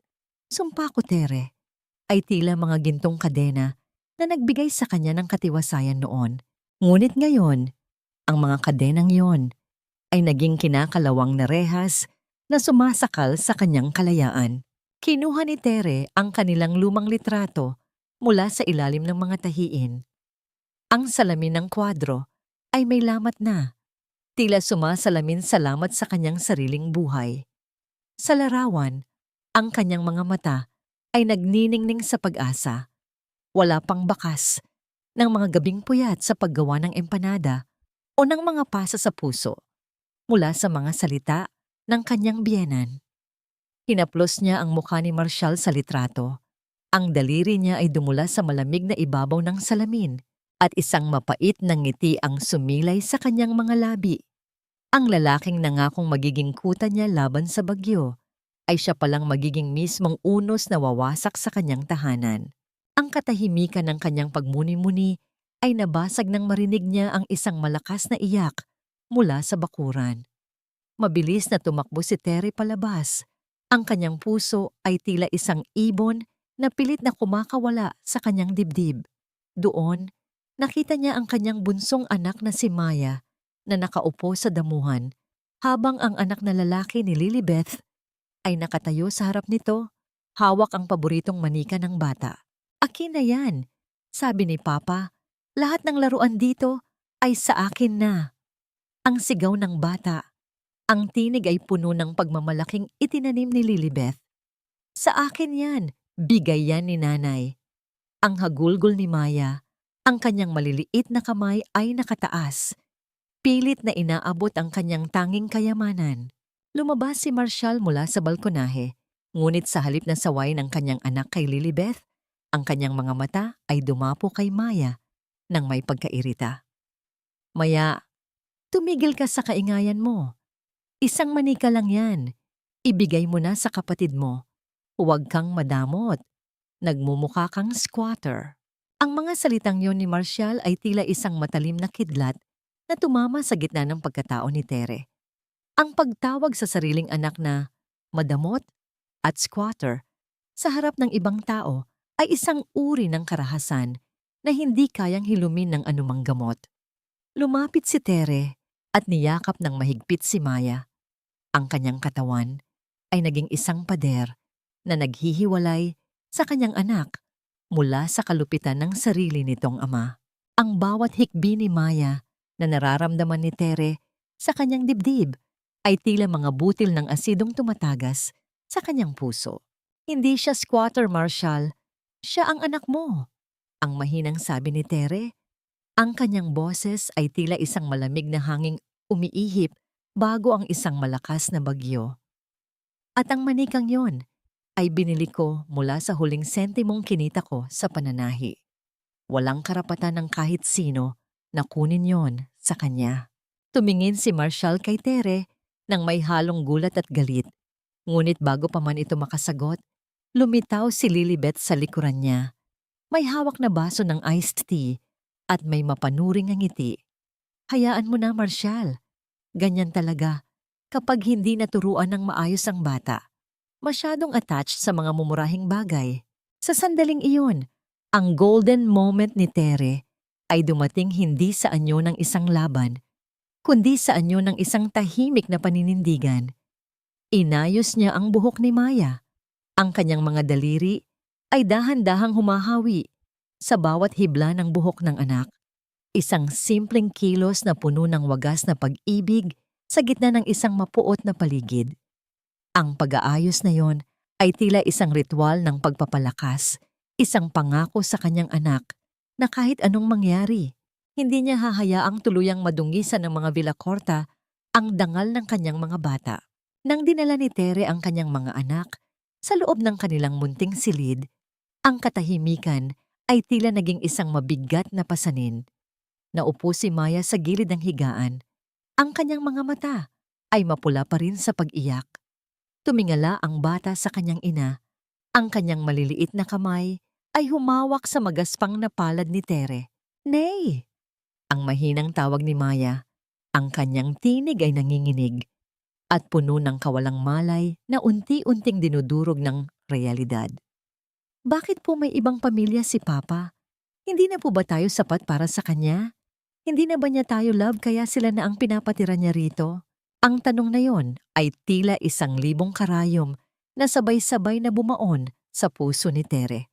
"Sumpa ko, Tere" ay tila mga gintong kadena na nagbigay sa kanya ng katiwasayan noon. Ngunit ngayon, ang mga kadenang yon ay naging kinakalawang na rehas na sumasakal sa kanyang kalayaan. Kinuha ni Tere ang kanilang lumang litrato mula sa ilalim ng mga tahiin. Ang salamin ng kwadro ay may lamat na, tila sumasalamin salamat sa kanyang sariling buhay. Sa larawan, ang kanyang mga mata ay nagniningning sa pag-asa. Wala pang bakas ng mga gabing puyat sa paggawa ng empanada o ng mga pasa sa puso mula sa mga salita ng kanyang biyenan. Hinaplos niya ang mukha ni Marcial sa litrato. Ang daliri niya ay dumula sa malamig na ibabaw ng salamin at isang mapait na ngiti ang sumilay sa kanyang mga labi. Ang lalaking nangakong magiging kuta niya laban sa bagyo ay siya palang magiging mismong unos na wawasak sa kanyang tahanan. Ang katahimikan ng kanyang pagmuni-muni ay nabasag nang marinig niya ang isang malakas na iyak mula sa bakuran. Mabilis na tumakbo si Tere palabas. Ang kanyang puso ay tila isang ibon na pilit na kumakawala sa kanyang dibdib. Doon, nakita niya ang kanyang bunsong anak na si Maya na nakaupo sa damuhan habang ang anak na lalaki ni Lilibeth ay nakatayo sa harap nito, hawak ang paboritong manika ng bata. "Akin na yan," sabi ni Papa. "Lahat ng laruan dito ay sa akin na." Ang sigaw ng bata. Ang tinig ay puno ng pagmamalaking itinanim ni Lilibeth. "Sa akin yan, bigay yan ni Nanay." Ang hagulgol ni Maya, ang kanyang maliliit na kamay ay nakataas. Pilit na inaabot ang kanyang tanging kayamanan. Lumabas si Marcial mula sa balkonahe, ngunit sa halip na saway ng kanyang anak kay Lilibeth, ang kanyang mga mata ay dumapo kay Maya nang may pagkairita. "Maya, tumigil ka sa kaingayan mo. Isang manika lang yan. Ibigay mo na sa kapatid mo. Huwag kang madamot. Nagmumukha kang squatter." Ang mga salitang yon ni Marcial ay tila isang matalim na kidlat na tumama sa gitna ng pagkatao ni Tere. Ang pagtawag sa sariling anak na madamot at squatter sa harap ng ibang tao ay isang uri ng karahasan na hindi kayang hilumin ng anumang gamot. Lumapit si Tere at niyakap ng mahigpit si Maya. Ang kanyang katawan ay naging isang pader na naghihiwalay sa kanyang anak mula sa kalupitan ng sarili nitong ama. Ang bawat hikbi ni Maya na nararamdaman ni Tere sa kanyang dibdib ay tila mga butil ng asidong tumatagas sa kanyang puso. Hindi siya squatter, Marshall. Siya ang anak mo. Ang mahinang sabi ni Tere. Ang kanyang boses ay tila isang malamig na hanging umiihip bago ang isang malakas na bagyo. At ang manikang yon ay binili ko mula sa huling sentimong kinita ko sa pananahi. Walang karapatan ng kahit sino na kunin yon sa kanya. Tumingin si Marshall kay Tere nang may halong gulat at galit. Ngunit bago pa man ito makasagot, lumitaw si Lilibet sa likuran niya. May hawak na baso ng iced tea at may mapanuring ang ngiti. Hayaan mo na, Marshall. Ganyan talaga kapag hindi naturuan ng maayos ang bata. Masyadong attached sa mga mumurahing bagay. Sa sandaling iyon, ang golden moment ni Tere ay dumating hindi sa anyo ng isang laban, kundi sa anyo ng isang tahimik na paninindigan. Inayos niya ang buhok ni Maya. Ang kanyang mga daliri ay dahan-dahang humahawi sa bawat hibla ng buhok ng anak. Isang simpleng kilos na puno ng wagas na pag-ibig sa gitna ng isang mapuot na paligid. Ang pag-aayos na yon ay tila isang ritual ng pagpapalakas, isang pangako sa kanyang anak na kahit anong mangyari, hindi niya hahayaang tuluyang madungisan ng mga Villacorta ang dangal ng kanyang mga bata. Nang dinala ni Tere ang kanyang mga anak sa loob ng kanilang munting silid, ang katahimikan ay tila naging isang mabigat na pasanin. Naupo si Maya sa gilid ng higaan. Ang kanyang mga mata ay mapula pa rin sa pag-iyak. Tumingala ang bata sa kanyang ina. Ang kanyang maliliit na kamay ay humawak sa magaspang na palad ni Tere. "Nay!" Ang mahinang tawag ni Maya. Ang kanyang tinig ay nanginginig at puno ng kawalang malay na unti-unting dinudurog ng realidad. "Bakit po may ibang pamilya si Papa? Hindi na po ba tayo sapat para sa kanya? Hindi na ba niya tayo love kaya sila na ang pinapatira niya rito?" Ang tanong na yon ay tila 1,000 karayom na sabay-sabay na bumaon sa puso ni Tere.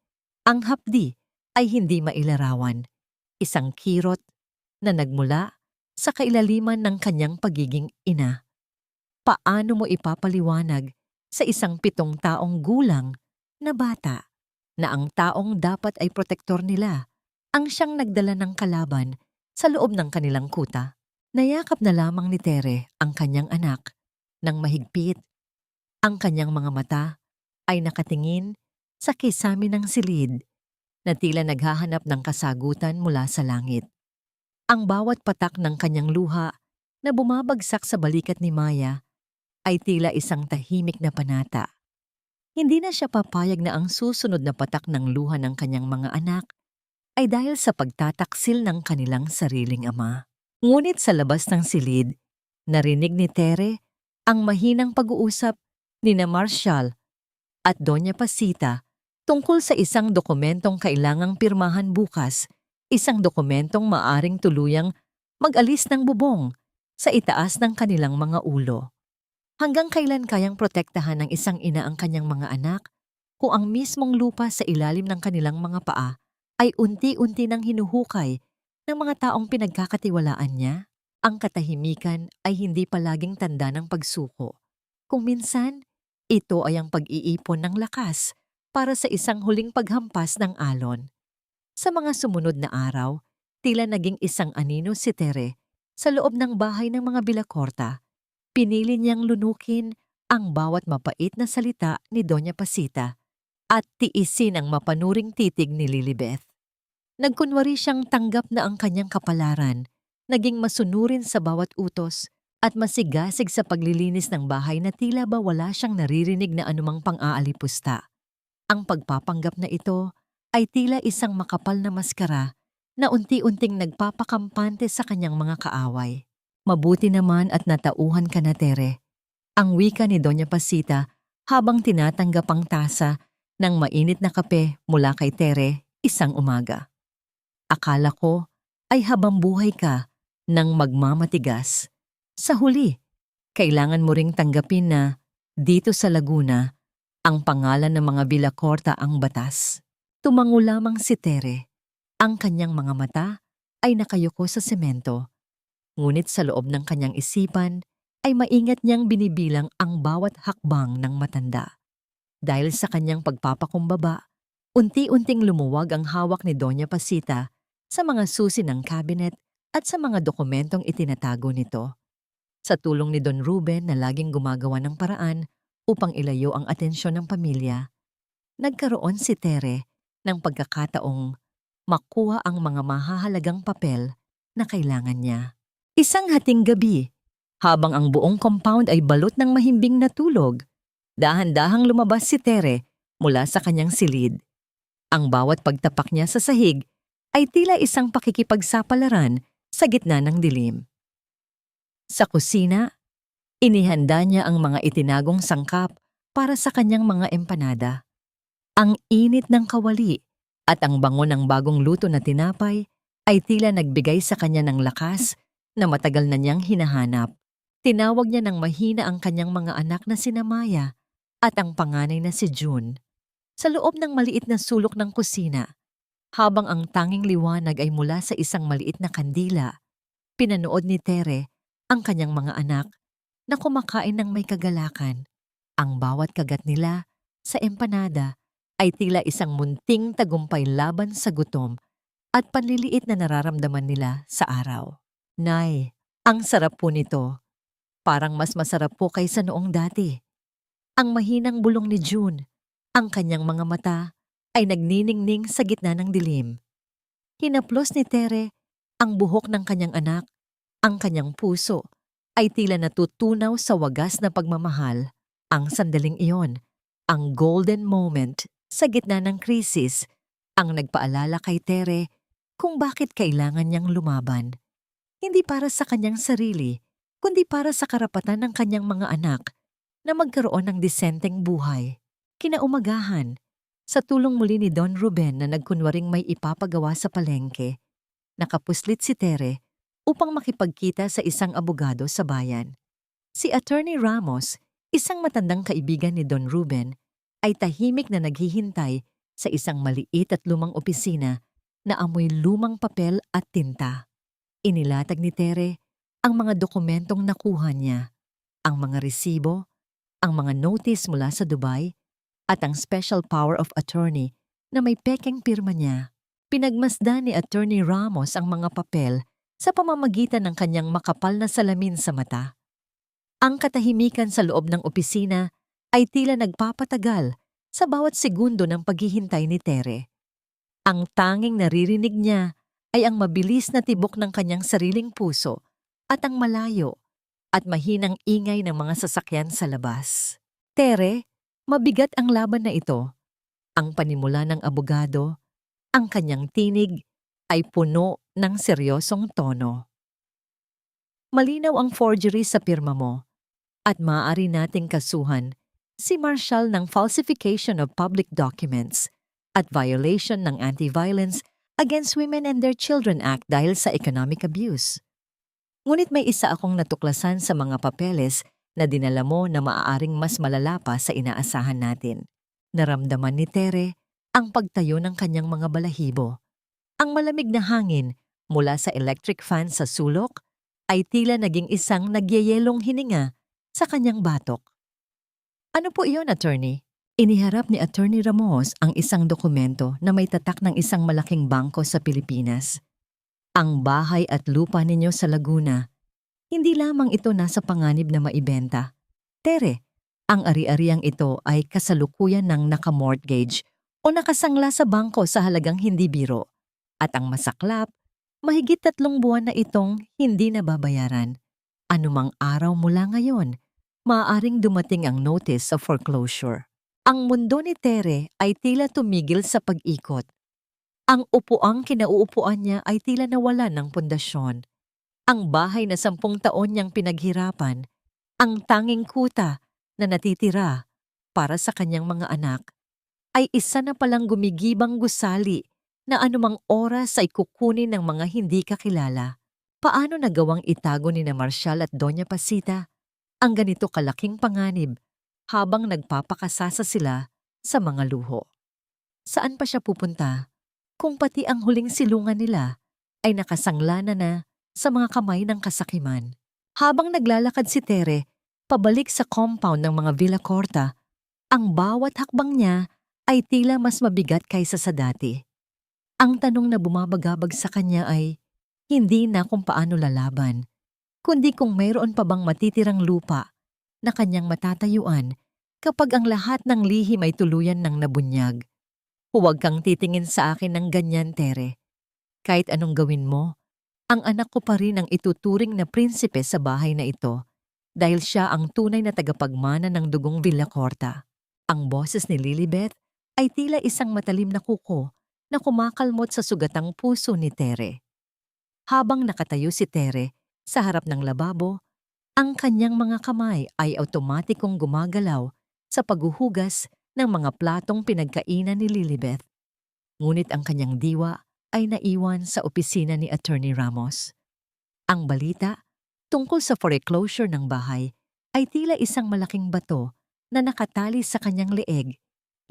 Ang hapdi ay hindi mailarawan. Isang kirot na nagmula sa kailaliman ng kanyang pagiging ina. Paano mo ipapaliwanag sa isang 7 taong gulang na bata na ang taong dapat ay protektor nila ang siyang nagdala ng kalaban sa loob ng kanilang kuta? Nayakap na lamang ni Tere ang kanyang anak nang mahigpit. Ang kanyang mga mata ay nakatingin sa kisame ng silid na tila naghahanap ng kasagutan mula sa langit. Ang bawat patak ng kanyang luha na bumabagsak sa balikat ni Maya ay tila isang tahimik na panata. Hindi na siya papayag na ang susunod na patak ng luha ng kanyang mga anak ay dahil sa pagtataksil ng kanilang sariling ama. Ngunit sa labas ng silid, narinig ni Tere ang mahinang pag-uusap ni na Marshall at Doña Pasita tungkol sa isang dokumentong kailangang pirmahan bukas, isang dokumentong maaring tuluyang mag-alis ng bubong sa itaas ng kanilang mga ulo. Hanggang kailan kayang protektahan ng isang ina ang kanyang mga anak kung ang mismong lupa sa ilalim ng kanilang mga paa ay unti-unti nang hinuhukay ng mga taong pinagkakatiwalaan niya? Ang katahimikan ay hindi palaging tanda ng pagsuko. Kung minsan, ito ay ang pag-iipon ng lakas para sa isang huling paghampas ng alon. Sa mga sumunod na araw, tila naging isang anino si Tere sa loob ng bahay ng mga Villacorta. Pinili niyang lunukin ang bawat mapait na salita ni Doña Pasita at tiisin ang mapanuring titig ni Lilibet. Nagkunwari siyang tanggap na ang kanyang kapalaran, naging masunurin sa bawat utos at masigasig sa paglilinis ng bahay na tila ba wala siyang naririnig na anumang pang-aalipusta. Ang pagpapanggap na ito ay tila isang makapal na maskara na unti-unting nagpapakampante sa kanyang mga kaaway. "Mabuti naman at natauhan ka na, Tere," ang wika ni Doña Pasita habang tinatanggap ang tasa ng mainit na kape mula kay Tere isang umaga. "Akala ko ay habang buhay ka nang magmamatigas. Sa huli, kailangan mo ring tanggapin na dito sa Laguna Ang pangalan ng mga Villacorta ang batas. Tumango lamang si Tere. Ang kanyang mga mata ay nakayuko sa semento. Ngunit sa loob ng kanyang isipan ay maingat niyang binibilang ang bawat hakbang ng matanda. Dahil sa kanyang pagpapakumbaba, unti-unting lumuwag ang hawak ni Doña Pasita sa mga susi ng cabinet at sa mga dokumentong itinatago nito. Sa tulong ni Don Ruben na laging gumagawa ng paraan upang ilayo ang atensyon ng pamilya, nagkaroon si Tere ng pagkakataong makuha ang mga mahahalagang papel na kailangan niya. Isang hating gabi, habang ang buong compound ay balot ng mahimbing na tulog, dahan-dahang lumabas si Tere mula sa kanyang silid. Ang bawat pagtapak niya sa sahig ay tila isang pakikipagsapalaran sa gitna ng dilim. Sa kusina, inihanda niya ang mga itinagong sangkap para sa kanyang mga empanada. Ang init ng kawali at ang bango ng bagong luto na tinapay ay tila nagbigay sa kanya ng lakas na matagal na niyang hinahanap. Tinawag niya ng mahina ang kanyang mga anak na sina Maya at ang panganay na si June. Sa loob ng maliit na sulok ng kusina, habang ang tanging liwanag ay mula sa isang maliit na kandila, pinanood ni Tere ang kanyang mga anak na kumakain ng may kagalakan. Ang bawat kagat nila sa empanada ay tila isang munting tagumpay laban sa gutom at panliliit na nararamdaman nila sa araw. Nay, ang sarap po nito. Parang mas masarap po kaysa noong dati. Ang mahinang bulong ni June, ang kanyang mga mata ay nagniningning sa gitna ng dilim. Hinaplos ni Tere ang buhok ng kanyang anak. Ang kanyang puso ay tila natutunaw sa wagas na pagmamahal. Ang sandaling iyon, ang golden moment sa gitna ng krisis, ang nagpaalala kay Tere kung bakit kailangan niyang lumaban. Hindi para sa kanyang sarili, kundi para sa karapatan ng kanyang mga anak na magkaroon ng disenteng buhay. Kinaumagahan, sa tulong muli ni Don Ruben na nagkunwaring may ipapagawa sa palengke, nakapuslit si Tere upang makipagkita sa isang abogado sa bayan. Si Attorney Ramos, isang matandang kaibigan ni Don Ruben, ay tahimik na naghihintay sa isang maliit at lumang opisina na amoy lumang papel at tinta. Inilatag ni Tere ang mga dokumentong nakuha niya, ang mga resibo, ang mga notice mula sa Dubai, at ang special power of attorney na may pekeng pirma niya. Pinagmasdan ni Attorney Ramos ang mga papel sa pamamagitan ng kanyang makapal na salamin sa mata. Ang katahimikan sa loob ng opisina ay tila nagpapatagal sa bawat segundo ng paghihintay ni Tere. Ang tanging naririnig niya ay ang mabilis na tibok ng kanyang sariling puso at ang malayo at mahinang ingay ng mga sasakyan sa labas. Tere, mabigat ang laban na ito. Ang panimula ng abogado, ang kanyang tinig ay puno ng seryosong tono. Malinaw ang forgery sa pirma mo at maaari nating kasuhan si Marshall ng falsification of public documents at violation ng Anti-Violence Against Women and Their Children Act dahil sa economic abuse. Ngunit may isa akong natuklasan sa mga papeles na dinala mo na maaaring mas malala pa sa inaasahan natin. Naramdaman ni Tere ang pagtayo ng kanyang mga balahibo. Ang malamig na hangin mula sa electric fan sa sulok ay tila naging isang nagyayelong hininga sa kanyang batok. Ano po iyon, attorney? Iniharap ni Attorney Ramos ang isang dokumento na may tatak ng isang malaking bangko sa Pilipinas. Ang bahay at lupa ninyo sa Laguna, hindi lamang ito nasa panganib na maibenta. Tere, ang ari-ariang ito ay kasalukuyan ng nakamortgage o nakasangla sa bangko sa halagang hindi biro. At ang masaklap, mahigit 3 buwan na itong hindi nababayaran. Anumang araw mula ngayon, maaaring dumating ang notice of foreclosure. Ang mundo ni Tere ay tila tumigil sa pag-ikot. Ang upuang kinauupuan niya ay tila nawalan ng pundasyon. Ang bahay na 10 taon niyang pinaghirapan, ang tanging kuta na natitira para sa kanyang mga anak, ay isa na palang gumigibang gusali na anumang oras ay kukunin ng mga hindi kakilala. Paano nagawang itago ni na Marshall at Doña Pasita ang ganito kalaking panganib habang nagpapakasasa sila sa mga luho. Saan pa siya pupunta kung pati ang huling silungan nila ay nakasangla na sa mga kamay ng kasakiman? Habang naglalakad si Tere pabalik sa compound ng mga Villacorta, ang bawat hakbang niya ay tila mas mabigat kaysa sa dati. Ang tanong na bumabagabag sa kanya ay hindi na kung paano lalaban, kundi kung mayroon pa bang matitirang lupa na kanyang matatayuan kapag ang lahat ng lihim ay tuluyan ng nabunyag. Huwag kang titingin sa akin ng ganyan, Tere. Kahit anong gawin mo, ang anak ko pa rin ang ituturing na prinsipe sa bahay na ito dahil siya ang tunay na tagapagmana ng dugong Villacorta. Ang boses ni Lilibet ay tila isang matalim na kuko na kumakalmot sa sugatang puso ni Tere. Habang nakatayo si Tere sa harap ng lababo, ang kanyang mga kamay ay automatikong gumagalaw sa paghuhugas ng mga platong pinagkainan ni Lilibet. Ngunit ang kanyang diwa ay naiwan sa opisina ni Attorney Ramos. Ang balita tungkol sa foreclosure ng bahay ay tila isang malaking bato na nakatali sa kanyang leeg.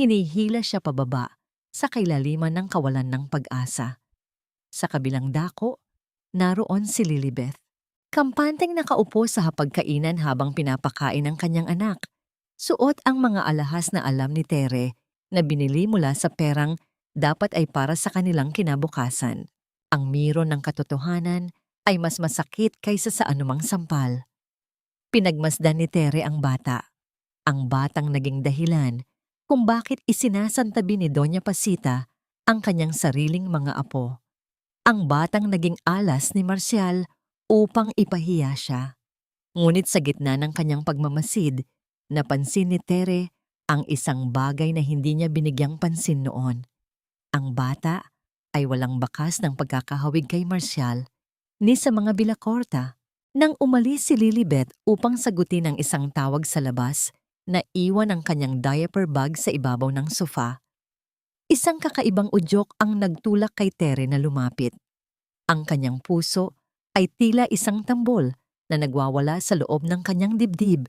Hinihila siya pababa sa kailaliman ng kawalan ng pag-asa. Sa kabilang dako, naroon si Lilibet. Kampanteng nakaupo sa hapagkainan habang pinapakain ng kanyang anak. Suot ang mga alahas na alam ni Tere na binili mula sa perang dapat ay para sa kanilang kinabukasan. Ang miro ng katotohanan ay mas masakit kaysa sa anumang sampal. Pinagmasdan ni Tere ang bata. Ang batang naging dahilan kung bakit isinasantabi ni Doña Pasita ang kanyang sariling mga apo. Ang batang naging alas ni Marcial upang ipahiya siya. Ngunit sa gitna ng kanyang pagmamasid, napansin ni Tere ang isang bagay na hindi niya binigyang pansin noon. Ang bata ay walang bakas ng pagkakahawig kay Marcial ni sa mga Villacorta. Nang umalis si Lilibet upang sagutin ang isang tawag sa labas, naiwan ang kanyang diaper bag sa ibabaw ng sofa. Isang kakaibang udyok ang nagtulak kay Tere na lumapit. Ang kanyang puso ay tila isang tambol na nagwawala sa loob ng kanyang dibdib.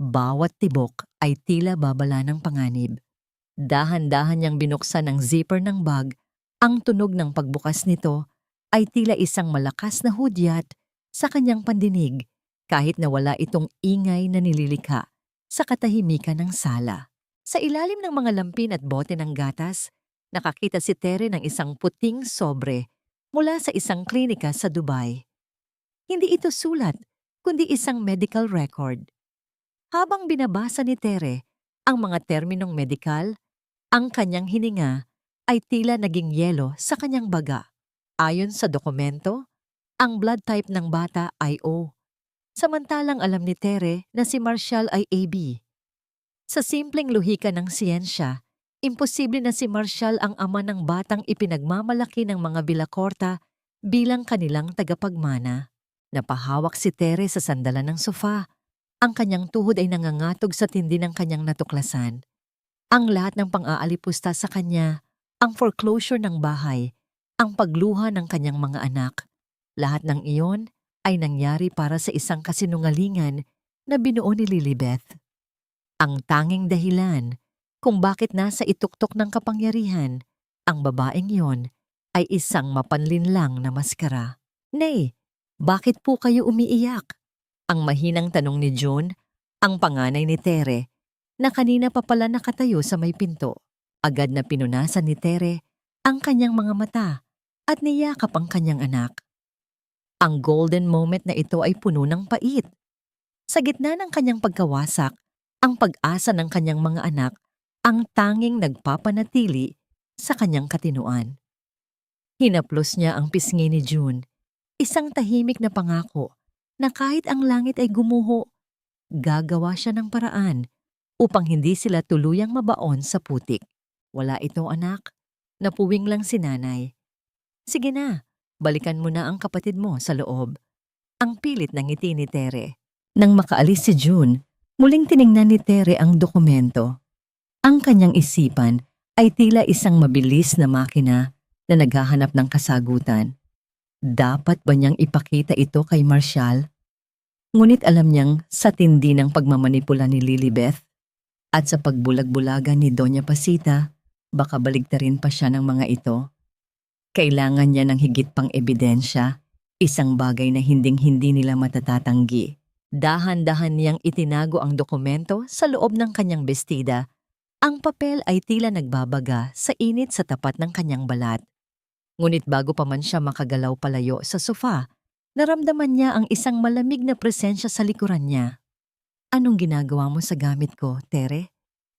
Bawat tibok ay tila babala ng panganib. Dahan-dahan niyang binuksan ang zipper ng bag. Ang tunog ng pagbukas nito ay tila isang malakas na hudyat sa kanyang pandinig kahit na wala itong ingay na nililikha sa katahimikan ng sala. Sa ilalim ng mga lampin at bote ng gatas, nakakita si Tere ng isang puting sobre mula sa isang klinika sa Dubai. Hindi ito sulat, kundi isang medical record. Habang binabasa ni Tere ang mga terminong medikal, ang kanyang hininga ay tila naging yelo sa kanyang baga. Ayon sa dokumento, ang blood type ng bata ay O. Samantalang alam ni Tere na si Marcial ay AB. Sa simpleng lohika ng siyensya, imposible na si Marcial ang ama ng batang ipinagmamalaki ng mga Villacorta bilang kanilang tagapagmana. Napahawak si Tere sa sandalan ng sofa. Ang kanyang tuhod ay nangangatog sa tindi ng kanyang natuklasan. Ang lahat ng pang-aalipusta sa kanya, ang foreclosure ng bahay, ang pagluha ng kanyang mga anak, lahat ng iyon ay nangyari para sa isang kasinungalingan na binuo ni Lilibet. Ang tanging dahilan kung bakit nasa ituktok ng kapangyarihan, ang babaeng iyon ay isang mapanlinlang na maskara. Nay, bakit po kayo umiiyak? Ang mahinang tanong ni June, ang panganay ni Tere, na kanina pa pala nakatayo sa may pinto. Agad na pinunasan ni Tere ang kanyang mga mata at niyakap ang kanyang anak. Ang golden moment na ito ay puno ng pait. Sa gitna ng kanyang pagkawasak, ang pag-asa ng kanyang mga anak ang tanging nagpapanatili sa kanyang katinuan. Hinaplos niya ang pisngi ni June, isang tahimik na pangako na kahit ang langit ay gumuho, gagawa siya ng paraan upang hindi sila tuluyang mabaon sa putik. Wala ito, anak. Napuwing lang si nanay. Sige na, balikan mo na ang kapatid mo sa loob. Ang pilit ng ngiti ni Tere. Nang makaalis si June, muling tiningnan ni Tere ang dokumento. Ang kanyang isipan ay tila isang mabilis na makina na naghahanap ng kasagutan. Dapat ba niyang ipakita ito kay Marcial? Ngunit alam niyang sa tindi ng pagmamanipula ni Lilibet, At sa pagbulag-bulagan ni Doña Pasita, baka baligtarin pa siya ng mga ito. Kailangan niya ng higit pang ebidensya, isang bagay na hinding-hindi nila matatatanggi. Dahan-dahan niyang itinago ang dokumento sa loob ng kanyang bestida. Ang papel ay tila nagbabaga sa init sa tapat ng kanyang balat. Ngunit bago pa man siya makagalaw palayo sa sofa, naramdaman niya ang isang malamig na presensya sa likuran niya. Anong ginagawa mo sa gamit ko, Tere?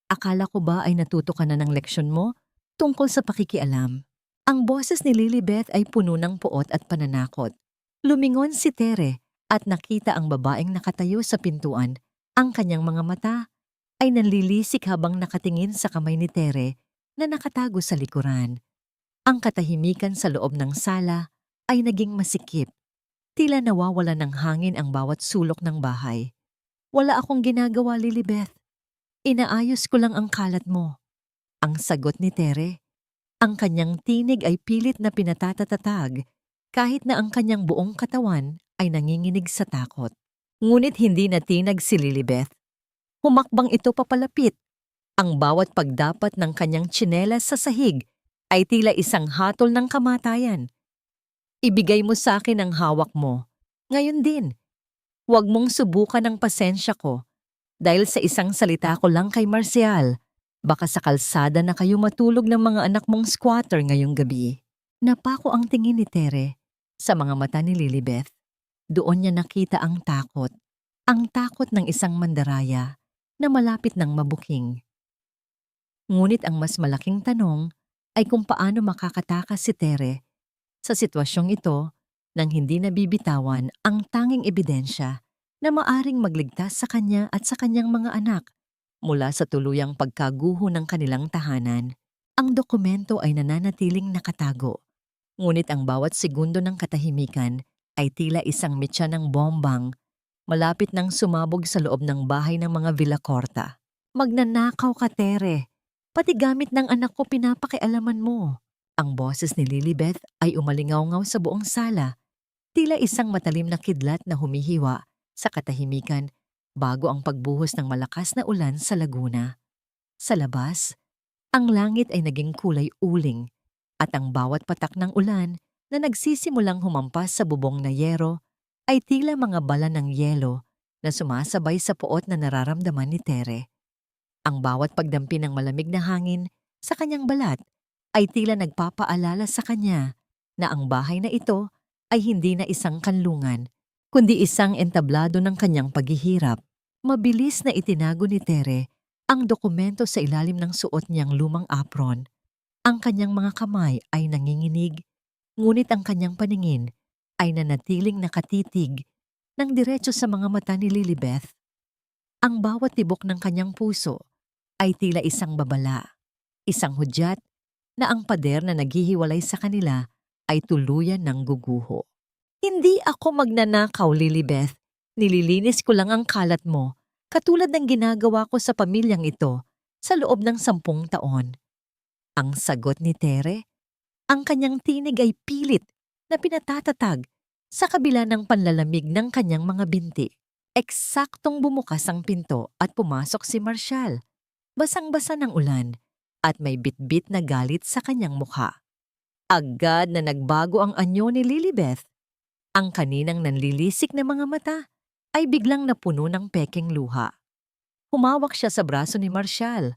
Akala ko ba ay natuto ka na ng leksyon mo tungkol sa pakikialam? Ang boses ni Lilibeth ay puno ng puot at pananakot. Lumingon si Tere at nakita ang babaeng nakatayo sa pintuan. Ang kanyang mga mata ay nanlilisik habang nakatingin sa kamay ni Tere na nakatago sa likuran. Ang katahimikan sa loob ng sala ay naging masikip. Tila nawawala ng hangin ang bawat sulok ng bahay. Wala akong ginagawa, Lilibeth. Inaayos ko lang ang kalat mo. Ang sagot ni Tere. Ang kanyang tinig ay pilit na pinatatatag kahit na ang kanyang buong katawan ay nanginginig sa takot. Ngunit hindi natinag si Lilibeth. Humakbang ito papalapit. Ang bawat pagdapat ng kanyang tsinelas sa sahig ay tila isang hatol ng kamatayan. Ibigay mo sa akin ang hawak mo. Ngayon din. Huwag mong subukan ang pasensya ko. Dahil sa isang salita ko lang kay Marcial, baka sa kalsada na kayo matulog ng mga anak mong squatter ngayong gabi. Napako ang tingin ni Tere sa mga mata ni Lilibeth. Doon niya nakita ang takot. Ang takot ng isang mandaraya na malapit ng mabuking. Ngunit ang mas malaking tanong ay kung paano makakatakas si Tere sa sitwasyong ito nang hindi nabibitawan ang tanging ebidensya na maaring magligtas sa kanya at sa kanyang mga anak mula sa tuluyang pagkaguho ng kanilang tahanan. Ang dokumento ay nananatiling nakatago, ngunit ang bawat segundo ng katahimikan ay tila isang mitya ng bombang malapit nang sumabog sa loob ng bahay ng mga Villacorta. Magnanakaw ka, Tere. Pati gamit ng anak ko pinapakialaman mo. Ang boses ni Lilibeth ay umalingaw-ngaw sa buong sala. Tila isang matalim na kidlat na humihiwa sa katahimikan bago ang pagbuhos ng malakas na ulan sa laguna. Sa labas, ang langit ay naging kulay uling at ang bawat patak ng ulan na nagsisimulang humampas sa bubong na yero ay tila mga bala ng yelo na sumasabay sa puot na nararamdaman ni Tere. Ang bawat pagdampi ng malamig na hangin sa kanyang balat ay tila nagpapaalala sa kanya na ang bahay na ito ay hindi na isang kanlungan, kundi isang entablado ng kanyang paghihirap. Mabilis na itinago ni Tere ang dokumento sa ilalim ng suot niyang lumang apron. Ang kanyang mga kamay ay nanginginig, ngunit ang kanyang paningin ay nanatiling nakatitig ng diretso sa mga mata ni Lilibeth. Ang bawat tibok ng kanyang puso ay tila isang babala, isang hudyat na ang pader na naghihiwalay sa kanila ay tuluyan ng guguho. Hindi ako magnanakaw, Lilibeth. Nililinis ko lang ang kalat mo, katulad ng ginagawa ko sa pamilyang ito sa loob ng 10 taon. Ang sagot ni Tere, ang kanyang tinig ay pilit na pinatatatag sa kabila ng panlalamig ng kanyang mga binti. Eksaktong bumukas ang pinto at pumasok si Marcial. Basang-basa ng ulan at may bitbit na galit sa kanyang mukha. Agad na nagbago ang anyo ni Lilibeth. Ang kaninang nanlilisik na mga mata ay biglang napuno ng peking luha. Humawak siya sa braso ni Marcial.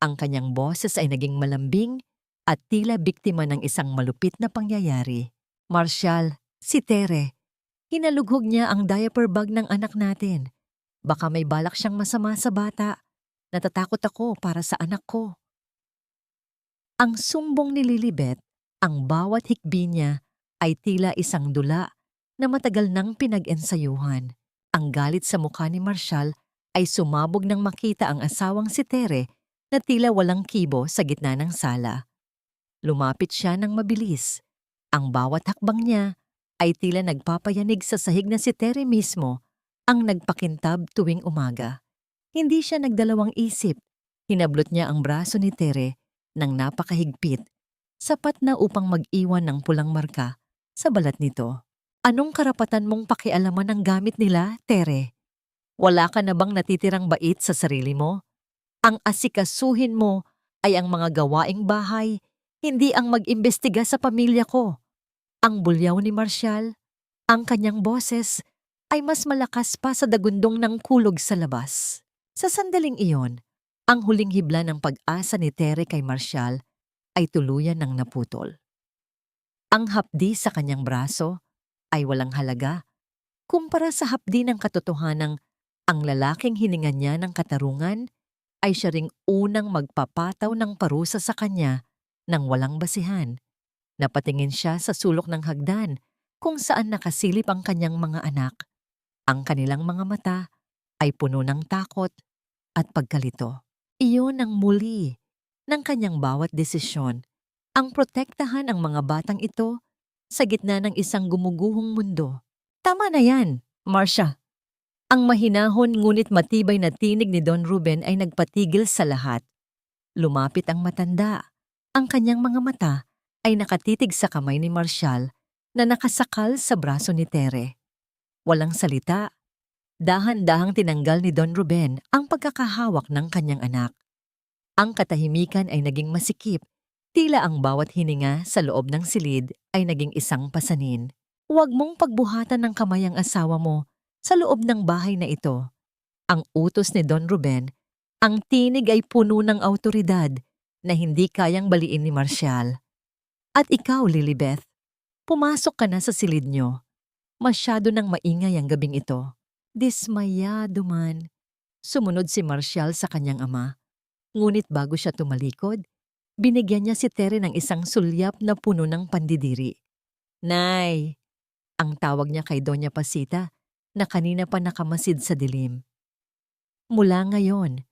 Ang kanyang boses ay naging malambing at tila biktima ng isang malupit na pangyayari. Marcial, si Tere. Hinalughog niya ang diaper bag ng anak natin. Baka may balak siyang masama sa bata. Natatakot ako para sa anak ko. Ang sumbong ni Lilibeth, ang bawat hikbi niya ay tila isang dula na matagal nang pinag-ensayuhan. Ang galit sa mukha ni Marcial ay sumabog nang makita ang asawang si Tere na tila walang kibo sa gitna ng sala. Lumapit siya ng mabilis. Ang bawat hakbang niya ay tila nagpapayanig sa sahig na si Tere mismo ang nagpakintab tuwing umaga. Hindi siya nagdalawang isip. Hinablot niya ang braso ni Tere ng napakahigpit, sapat na upang mag-iwan ng pulang marka sa balat nito. Anong karapatan mong pakialaman ang gamit nila, Tere? Wala ka na bang natitirang bait sa sarili mo? Ang asikasuhin mo ay ang mga gawaing bahay, hindi ang mag-imbestiga sa pamilya ko. Ang bulyaw ni Marshall, ang kanyang boses, ay mas malakas pa sa dagundong ng kulog sa labas. Sa sandaling iyon, ang huling hibla ng pag-asa ni Tere kay Marshall ay tuluyan ng naputol. Ang hapdi sa kanyang braso ay walang halaga kumpara sa hapdi ng katotohanang ang lalaking hininga niya ng katarungan ay siya ring unang magpapataw ng parusa sa kanya nang walang basihan. Napatingin siya sa sulok ng hagdan kung saan nakasilip ang kanyang mga anak. Ang kanilang mga mata ay puno ng takot at pagkalito. Iyon ang muli ng kanyang bawat desisyon, ang protektahan ang mga batang ito sa gitna ng isang gumuguhong mundo. Tama na yan, Marcia. Ang mahinahon ngunit matibay na tinig ni Don Ruben ay nagpatigil sa lahat. Lumapit ang matanda. Ang kanyang mga mata ay nakatitig sa kamay ni Marshall na nakasakal sa braso ni Tere. Walang salita. Dahan-dahang tinanggal ni Don Ruben ang pagkakahawak ng kanyang anak. Ang katahimikan ay naging masikip. Tila ang bawat hininga sa loob ng silid ay naging isang pasanin. Huwag mong pagbuhatan ng kamay ang asawa mo sa loob ng bahay na ito. Ang utos ni Don Ruben, ang tinig ay puno ng awtoridad na hindi kayang baliin ni Marshall. At ikaw, Lilibeth, pumasok ka na sa silid nyo. Masyado nang maingay ang gabing ito. Dismayado man. Sumunod si Marshall sa kanyang ama. Ngunit bago siya tumalikod, binigyan niya si Tere ng isang sulyap na puno ng pandidiri. Nay! Ang tawag niya kay Doña Pasita na kanina pa nakamasid sa dilim. Mula ngayon,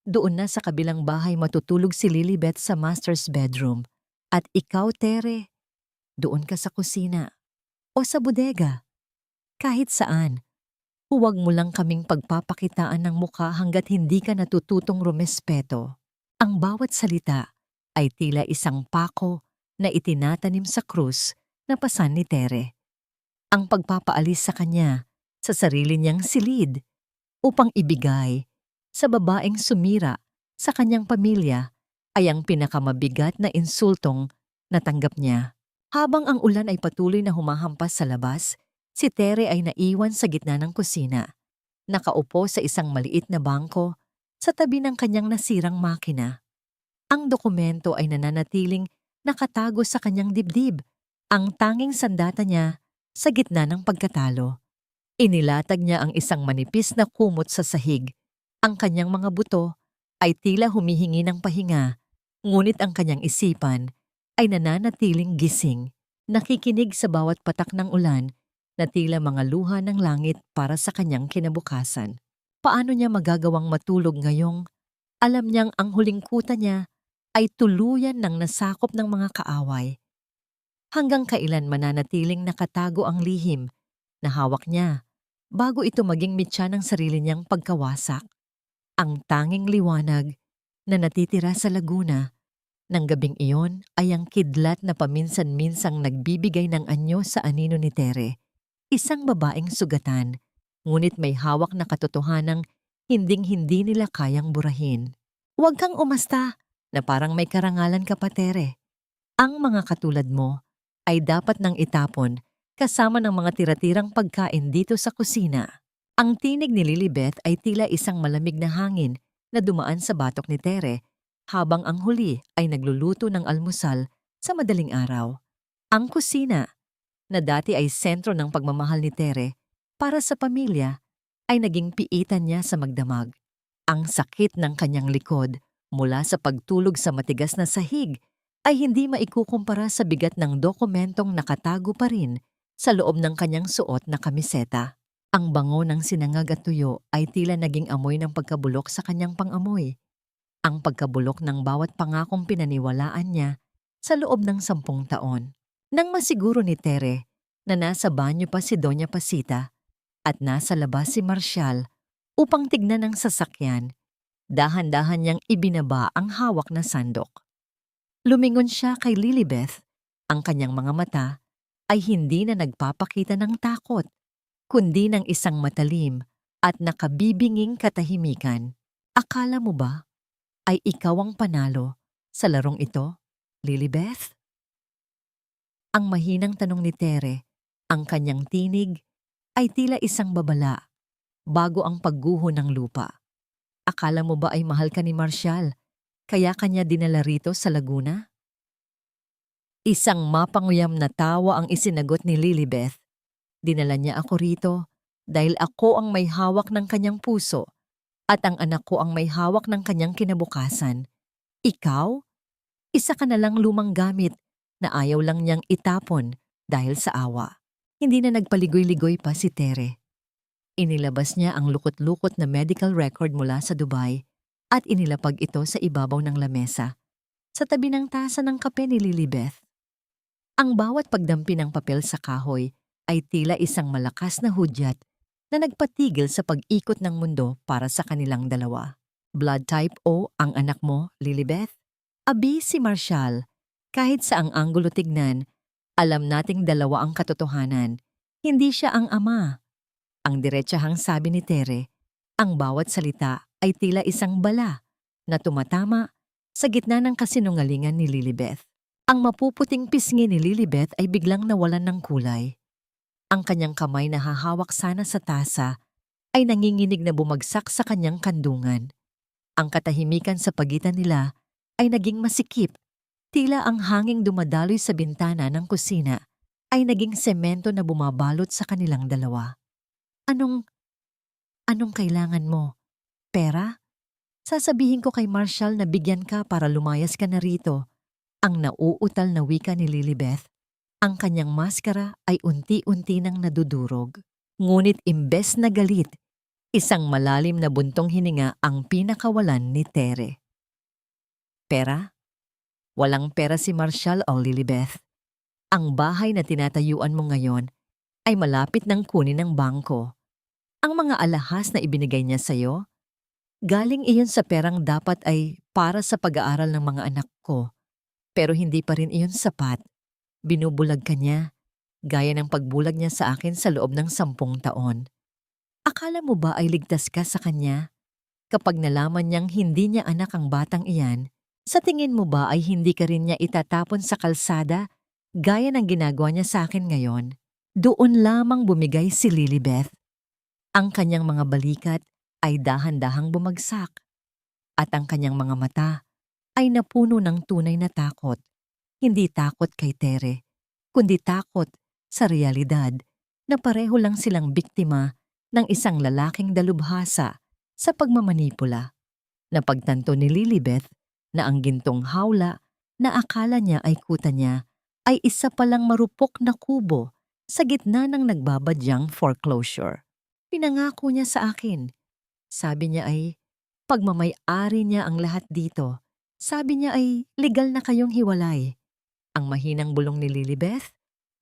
doon na sa kabilang bahay matutulog si Lilibeth sa master's bedroom. At ikaw, Tere, doon ka sa kusina o sa bodega. Kahit saan, huwag mo lang kaming pagpapakitaan ng mukha hanggat hindi ka natututong rumespeto. Ang bawat salita ay tila isang pako na itinatanim sa krus na pasan ni Tere. Ang pagpapaalis sa kanya sa sarili niyang silid upang ibigay sa babaeng sumira sa kanyang pamilya ay ang pinakamabigat na insultong natanggap niya. Habang ang ulan ay patuloy na humahampas sa labas, si Tere ay naiwan sa gitna ng kusina. Nakaupo sa isang maliit na bangko sa tabi ng kanyang nasirang makina. Ang dokumento ay nananatiling nakatago sa kanyang dibdib, ang tanging sandata niya sa gitna ng pagkatalo. Inilatag niya ang isang manipis na kumot sa sahig. Ang kanyang mga buto ay tila humihingi ng pahinga, ngunit ang kanyang isipan ay nananatiling gising, nakikinig sa bawat patak ng ulan na tila mga luha ng langit para sa kanyang kinabukasan. Paano niya magagawang matulog ngayong alam niyang ang huling kuta niya ay tuluyan ng nasakop ng mga kaaway? Hanggang kailan mananatiling nakatago ang lihim na hawak niya bago ito maging mitya ng sarili niyang pagkawasak? Ang tanging liwanag na natitira sa laguna ng gabing iyon ay ang kidlat na paminsan-minsang nagbibigay ng anyo sa anino ni Tere. Isang babaeng sugatan, ngunit may hawak na katotohanang hinding-hindi nila kayang burahin. Huwag kang umasta na parang may karangalan ka pa, Tere. Ang mga katulad mo ay dapat nang itapon kasama ng mga tira-tirang pagkain dito sa kusina. Ang tinig ni Lilibeth ay tila isang malamig na hangin na dumaan sa batok ni Tere habang ang huli ay nagluluto ng almusal sa madaling araw. Ang kusina, na dati ay sentro ng pagmamahal ni Tere para sa pamilya, ay naging piitan niya sa magdamag. Ang sakit ng kanyang likod mula sa pagtulog sa matigas na sahig ay hindi maikukumpara sa bigat ng dokumentong nakatago pa rin sa loob ng kanyang suot na kamiseta. Ang bango ng sinangag at tuyo ay tila naging amoy ng pagkabulok sa kanyang pangamoy. Ang pagkabulok ng bawat pangakong pinaniwalaan niya sa loob ng 10 taon. Nang masiguro ni Tere na nasa banyo pa si Doña Pasita at nasa labas si Marshall upang tignan ang sasakyan, dahan-dahan niyang ibinaba ang hawak na sandok. Lumingon siya kay Lilibeth. Ang kanyang mga mata ay hindi na nagpapakita ng takot, kundi ng isang matalim at nakabibinging katahimikan. Akala mo ba ay ikaw ang panalo sa larong ito, Lilibeth? Ang mahinang tanong ni Tere, ang kanyang tinig ay tila isang babala bago ang pagguho ng lupa. Akala mo ba ay mahal ka ni Marshall, kaya kanya dinala rito sa Laguna? Isang mapanguyam na tawa ang isinagot ni Lilibeth. Dinala niya ako rito dahil ako ang may hawak ng kanyang puso at ang anak ko ang may hawak ng kanyang kinabukasan. Ikaw? Isa ka na lang lumang gamit na ayaw lang niyang itapon dahil sa awa. Hindi na nagpaligoy-ligoy pa si Tere. Inilabas niya ang lukot-lukot na medical record mula sa Dubai at inilapag ito sa ibabaw ng lamesa sa tabi ng tasa ng kape ni Lilibeth. Ang bawat pagdampi ng papel sa kahoy ay tila isang malakas na hudyat na nagpatigil sa pag-ikot ng mundo para sa kanilang dalawa. Blood type O ang anak mo, Lilibeth? Abi si Marshall. Kahit sa ang anggulo tignan, alam nating dalawa ang katotohanan. Hindi siya ang ama. Ang diretsahang sabi ni Tere, ang bawat salita ay tila isang bala na tumatama sa gitna ng kasinungalingan ni Lilibeth. Ang mapuputing pisngi ni Lilibeth ay biglang nawalan ng kulay. Ang kanyang kamay na hahawak sana sa tasa ay nanginginig na bumagsak sa kanyang kandungan. Ang katahimikan sa pagitan nila ay naging masikip. Tila ang hanging dumadaloy sa bintana ng kusina ay naging semento na bumabalot sa kanilang dalawa. Anong kailangan mo? Pera? Sasabihin ko kay Marshall na bigyan ka para lumayas ka na rito. Ang nauutal na wika ni Lilibeth. Ang kanyang maskara ay unti-unti nang nadudurog. Ngunit imbes na galit, isang malalim na buntong hininga ang pinakawalan ni Tere. Pera? Walang pera si Marshall o Lilibeth. Ang bahay na tinatayuan mo ngayon ay malapit ng kunin ng bangko. Ang mga alahas na ibinigay niya sa'yo, galing iyon sa perang dapat ay para sa pag-aaral ng mga anak ko. Pero hindi pa rin iyon sapat. Binubulag ka niya, gaya ng pagbulag niya sa akin sa loob ng 10 taon. Akala mo ba ay ligtas ka sa kanya? Kapag nalaman niyang hindi niya anak ang batang iyan, sa tingin mo ba ay hindi ka rin niya itatapon sa kalsada gaya ng ginagawa niya sa akin ngayon? Doon lamang bumigay si Lilibeth. Ang kanyang mga balikat ay dahan-dahang bumagsak at ang kanyang mga mata ay napuno ng tunay na takot. Hindi takot kay Tere, kundi takot sa realidad na pareho lang silang biktima ng isang lalaking dalubhasa sa pagmamanipula. Napagtanto ni Lilibeth na ang gintong hawla na akala niya ay kuta niya ay isa palang marupok na kubo sa gitna ng nagbabadyang foreclosure. Pinangako niya sa akin. Sabi niya ay pagmamay-ari niya ang lahat dito. Sabi niya ay legal na kayong hiwalay. Ang mahinang bulong ni Lilibeth,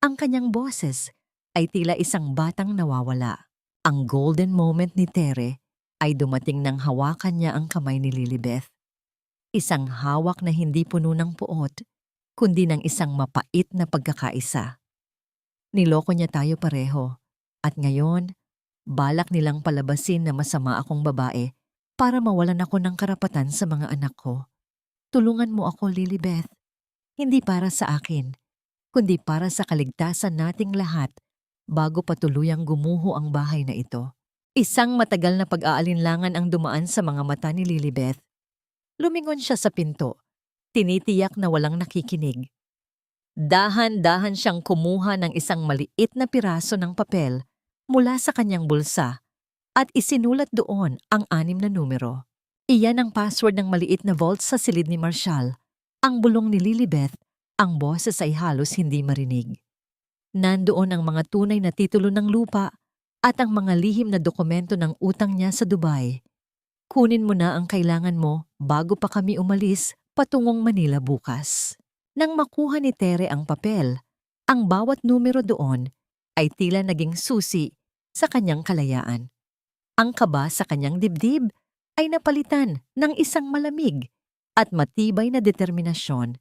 ang kanyang boses ay tila isang batang nawawala. Ang golden moment ni Tere ay dumating nang hawakan niya ang kamay ni Lilibeth. Isang hawak na hindi puno ng puot, kundi ng isang mapait na pagkakaisa. Niloko niya tayo pareho, at ngayon, balak nilang palabasin na masama akong babae para mawalan ako ng karapatan sa mga anak ko. Tulungan mo ako, Lilibeth. Hindi para sa akin, kundi para sa kaligtasan nating lahat bago pa tuluyang gumuho ang bahay na ito. Isang matagal na pag-aalinlangan ang dumaan sa mga mata ni Lilibeth. Lumingon siya sa pinto, tinitiyak na walang nakikinig. Dahan-dahan siyang kumuha ng isang maliit na piraso ng papel mula sa kanyang bulsa at isinulat doon ang 6 na numero. Iyan ang password ng maliit na vault sa silid ni Marshall. Ang bulong ni Lilibeth, ang boses ay halos hindi marinig. Nandoon ang mga tunay na titulo ng lupa at ang mga lihim na dokumento ng utang niya sa Dubai. Kunin mo na ang kailangan mo bago pa kami umalis patungong Manila bukas. Nang makuha ni Tere ang papel, ang bawat numero doon ay tila naging susi sa kanyang kalayaan. Ang kaba sa kanyang dibdib ay napalitan ng isang malamig at matibay na determinasyon.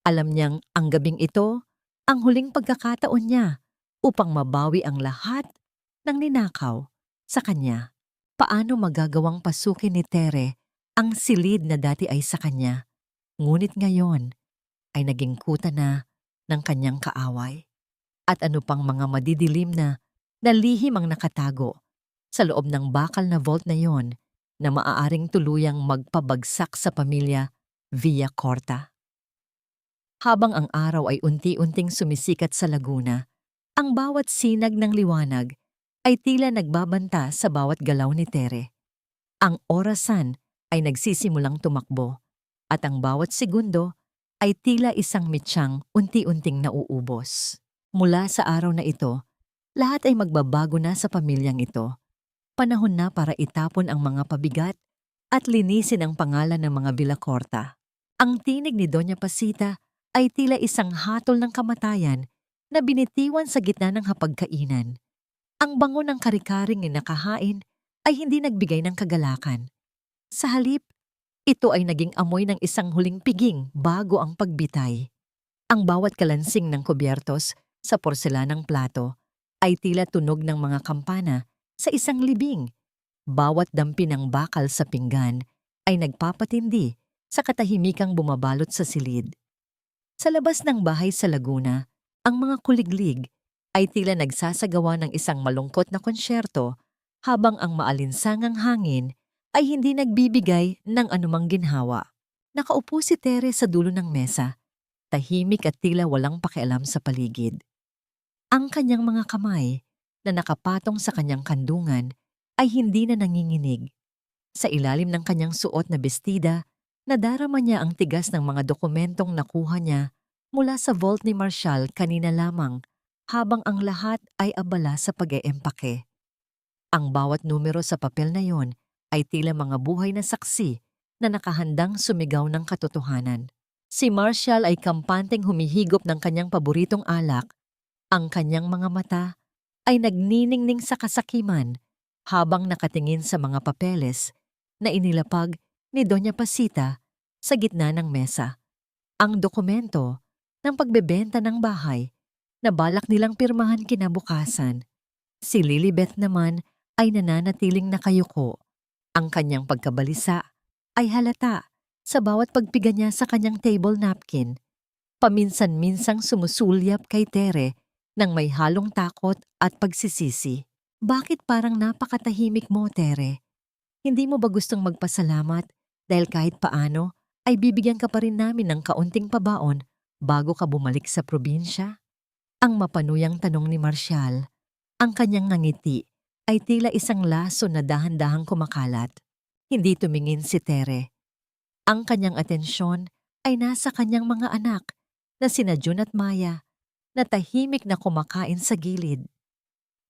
Alam niyang ang gabing ito ang huling pagkakataon niya upang mabawi ang lahat ng ninakaw sa kanya. Paano magagawang pasukin ni Tere Ang silid na dati ay sa kanya, ngunit ngayon ay naging kuta na ng kanyang kaaway. At ano pang mga madidilim na lihim ang nakatago sa loob ng bakal na vault na yon na maaaring tuluyang magpabagsak sa pamilya via Corta. Habang ang araw ay unti-unting sumisikat sa Laguna, ang bawat sinag ng liwanag ay tila nagbabanta sa bawat galaw ni Tere. Ang orasan ay nagsisimulang tumakbo at ang bawat segundo ay tila isang mitsang unti-unting nauubos. Mula sa araw na ito, lahat ay magbabago na sa pamilyang ito. Panahon na para itapon ang mga pabigat at linisin ang pangalan ng mga Villacorta. Ang tinig ni Doña Pasita ay tila isang hatol ng kamatayan na binitiwan sa gitna ng hapagkainan. Ang bango ng karikaring na nakahain ay hindi nagbigay ng kagalakan. Sa halip, ito ay naging amoy ng isang huling piging bago ang pagbitay. Ang bawat kalansing ng kubyertos sa porselanang plato ay tila tunog ng mga kampana sa isang libing. Bawat dampi ng bakal sa pinggan ay nagpapatindi sa katahimikang bumabalot sa silid. Sa labas ng bahay sa Laguna, ang mga kuliglig ay tila nagsasagawa ng isang malungkot na konsyerto habang ang maalinsangang hangin ay hindi nagbibigay ng anumang ginhawa. Nakaupo si Tere sa dulo ng mesa, tahimik at tila walang pakialam sa paligid. Ang kanyang mga kamay na nakapatong sa kanyang kandungan ay hindi na nanginginig. Sa ilalim ng kanyang suot na bestida, nadarama niya ang tigas ng mga dokumentong nakuha niya mula sa vault ni Marshall kanina lamang habang ang lahat ay abala sa pag-eempake. Ang bawat numero sa papel na yon ay tila mga buhay na saksi na nakahandang sumigaw ng katotohanan. Si Marshall ay kampanteng humihigop ng kanyang paboritong alak. Ang kanyang mga mata ay nagniningning sa kasakiman habang nakatingin sa mga papeles na inilapag ni Doña Pasita sa gitna ng mesa. Ang dokumento ng pagbebenta ng bahay na balak nilang pirmahan kinabukasan. Si Lilibeth naman ay nananatiling nakayuko. Ang kanyang pagkabalisa ay halata sa bawat pagpiga niya sa kanyang table napkin. Paminsan-minsang sumusulyap kay Tere nang may halong takot at pagsisisi. Bakit parang napakatahimik mo, Tere? Hindi mo ba gustong magpasalamat dahil kahit paano ay bibigyan ka pa rin namin ng kaunting pabaon bago ka bumalik sa probinsya? Ang mapanuyang tanong ni Marshall. Ang kanyang ngangiti ay tila isang laso na dahan-dahang kumakalat. Hindi tumingin si Tere. Ang kanyang atensyon ay nasa kanyang mga anak na sina June at Maya na tahimik na kumakain sa gilid.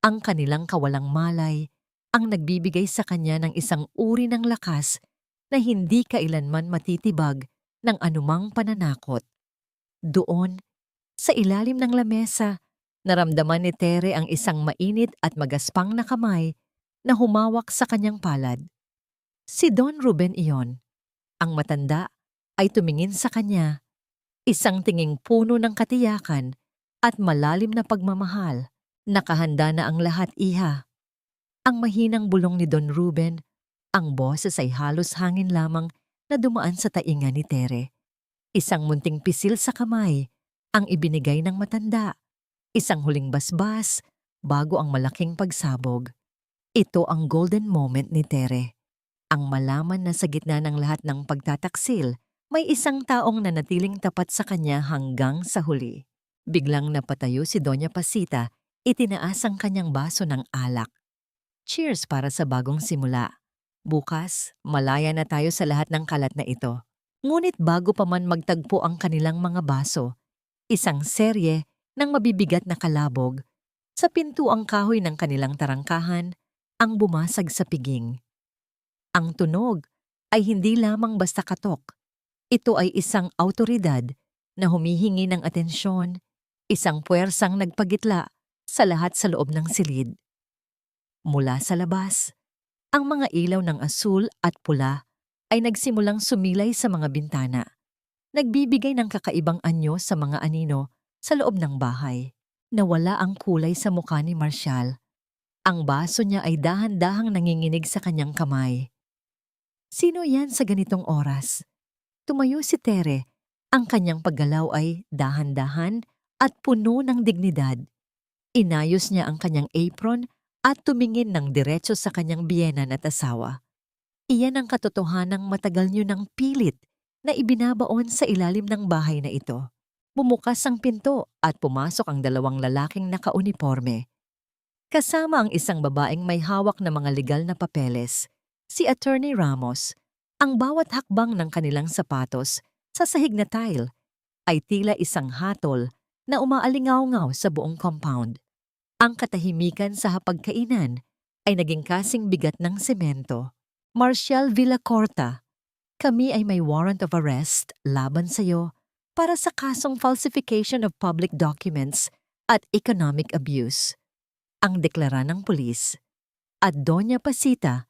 Ang kanilang kawalang malay ang nagbibigay sa kanya ng isang uri ng lakas na hindi kailanman matitibag ng anumang pananakot. Doon, sa ilalim ng lamesa, naramdaman ni Tere ang isang mainit at magaspang na kamay na humawak sa kanyang palad. Si Don Ruben iyon. Ang matanda ay tumingin sa kanya, isang tinging puno ng katiyakan at malalim na pagmamahal. Nakahanda na ang lahat, iha. Ang mahinang bulong ni Don Ruben, ang boses ay halos hangin lamang na dumaan sa tainga ni Tere. Isang munting pisil sa kamay ang ibinigay ng matanda. Isang huling basbas bago ang malaking pagsabog. Ito ang golden moment ni Tere. Ang malaman na sa gitna ng lahat ng pagtataksil, may isang taong nanatiling tapat sa kanya hanggang sa huli. Biglang napatayo si Doña Pasita, itinaas ang kanyang baso ng alak. Cheers para sa bagong simula. Bukas, malaya na tayo sa lahat ng kalat na ito. Ngunit bago pa man magtagpo ang kanilang mga baso, isang serye ng mabibigat na kalabog sa pintuang kahoy ng kanilang tarangkahan ang bumasag sa piging. Ang tunog ay hindi lamang basta katok. Ito ay isang awtoridad na humihingi ng atensyon, isang puwersang nagpagitla sa lahat sa loob ng silid. Mula sa labas, ang mga ilaw ng asul at pula ay nagsimulang sumilay sa mga bintana, nagbibigay ng kakaibang anyo sa mga anino sa loob ng bahay. Nawala ang kulay sa mukha ni Marshall. Ang baso niya ay dahan-dahang nanginginig sa kanyang kamay. Sino yan sa ganitong oras? Tumayo si Tere. Ang kanyang paggalaw ay dahan-dahan at puno ng dignidad. Inayos niya ang kanyang apron at tumingin ng diretso sa kanyang biyenan at asawa. Iyan ang katotohanang matagal niyo ng pilit na ibinabaon sa ilalim ng bahay na ito. Bumukas ang pinto at pumasok ang dalawang lalaking nakauniporme. Kasama ang isang babaeng may hawak na mga legal na papeles, si Attorney Ramos. Ang bawat hakbang ng kanilang sapatos sa sahig na tile ay tila isang hatol na umaalingaw-ngaw sa buong compound. Ang katahimikan sa hapagkainan ay naging kasing bigat ng semento. Marcial Villacorta, kami ay may warrant of arrest laban sa iyo para sa kasong falsification of public documents at economic abuse. Ang deklara ng pulis. At Doña Pasita,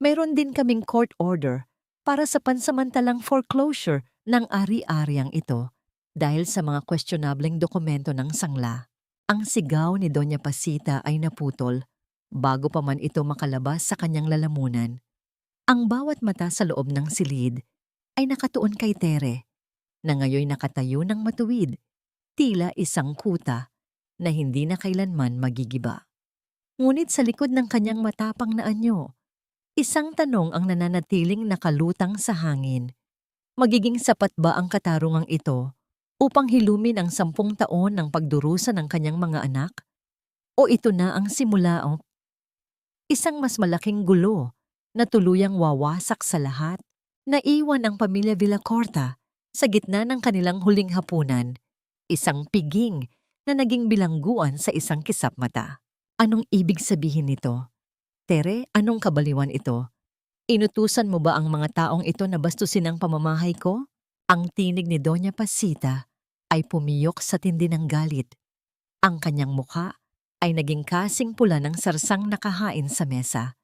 mayroon din kaming court order para sa pansamantalang foreclosure ng ari-ariang ito dahil sa mga questionableng dokumento ng sangla. Ang sigaw ni Doña Pasita ay naputol bago pa man ito makalabas sa kanyang lalamunan. Ang bawat mata sa loob ng silid ay nakatuon kay Tere, na ngayoy nakatayo ng matuwid, tila isang kuta na hindi na kailanman magigiba. Ngunit sa likod ng kanyang matapang na anyo, isang tanong ang nananatiling nakalutang sa hangin. Magiging sapat ba ang katarungang ito upang hilumin ang 10 taon ng pagdurusa ng kanyang mga anak? O ito na ang simula o isang mas malaking gulo na tuluyang wawasak sa lahat? Naiwan ang pamilya Villacorta sa gitna ng kanilang huling hapunan, isang piging na naging bilangguan sa isang kisap mata. Anong ibig sabihin nito? Tere, anong kabaliwan ito? Inutusan mo ba ang mga taong ito na bastusin ang pamamahay ko? Ang tinig ni Doña Pasita ay pumiyok sa tindi ng galit. Ang kanyang mukha ay naging kasing pula ng sarsang nakahain sa mesa.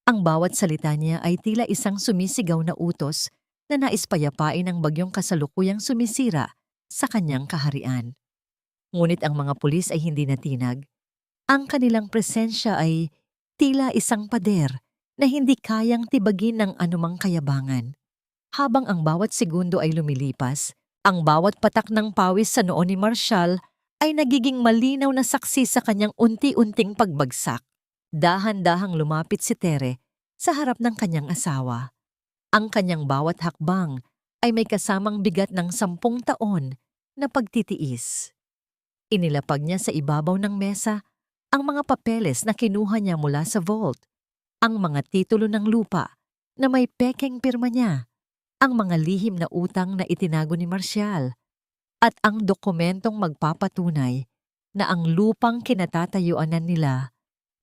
Ang bawat salita niya ay tila isang sumisigaw na utos na nais payapain ng bagyong kasalukuyang sumisira sa kanyang kaharian. Ngunit ang mga pulis ay hindi natinag. Ang kanilang presensya ay tila isang pader na hindi kayang tibagin ng anumang kayabangan. Habang ang bawat segundo ay lumilipas, ang bawat patak ng pawis sa noo ni Marcial ay nagiging malinaw na saksi sa kanyang unti-unting pagbagsak. Dahan-dahang lumapit si Tere sa harap ng kanyang asawa. Ang kanyang bawat hakbang ay may kasamang bigat ng 10 taon na pagtitiis. Inilapag niya sa ibabaw ng mesa ang mga papeles na kinuha niya mula sa vault, ang mga titulo ng lupa na may pekeng pirma niya, ang mga lihim na utang na itinago ni Marcial, at ang dokumentong magpapatunay na ang lupang kinatatayuanan nila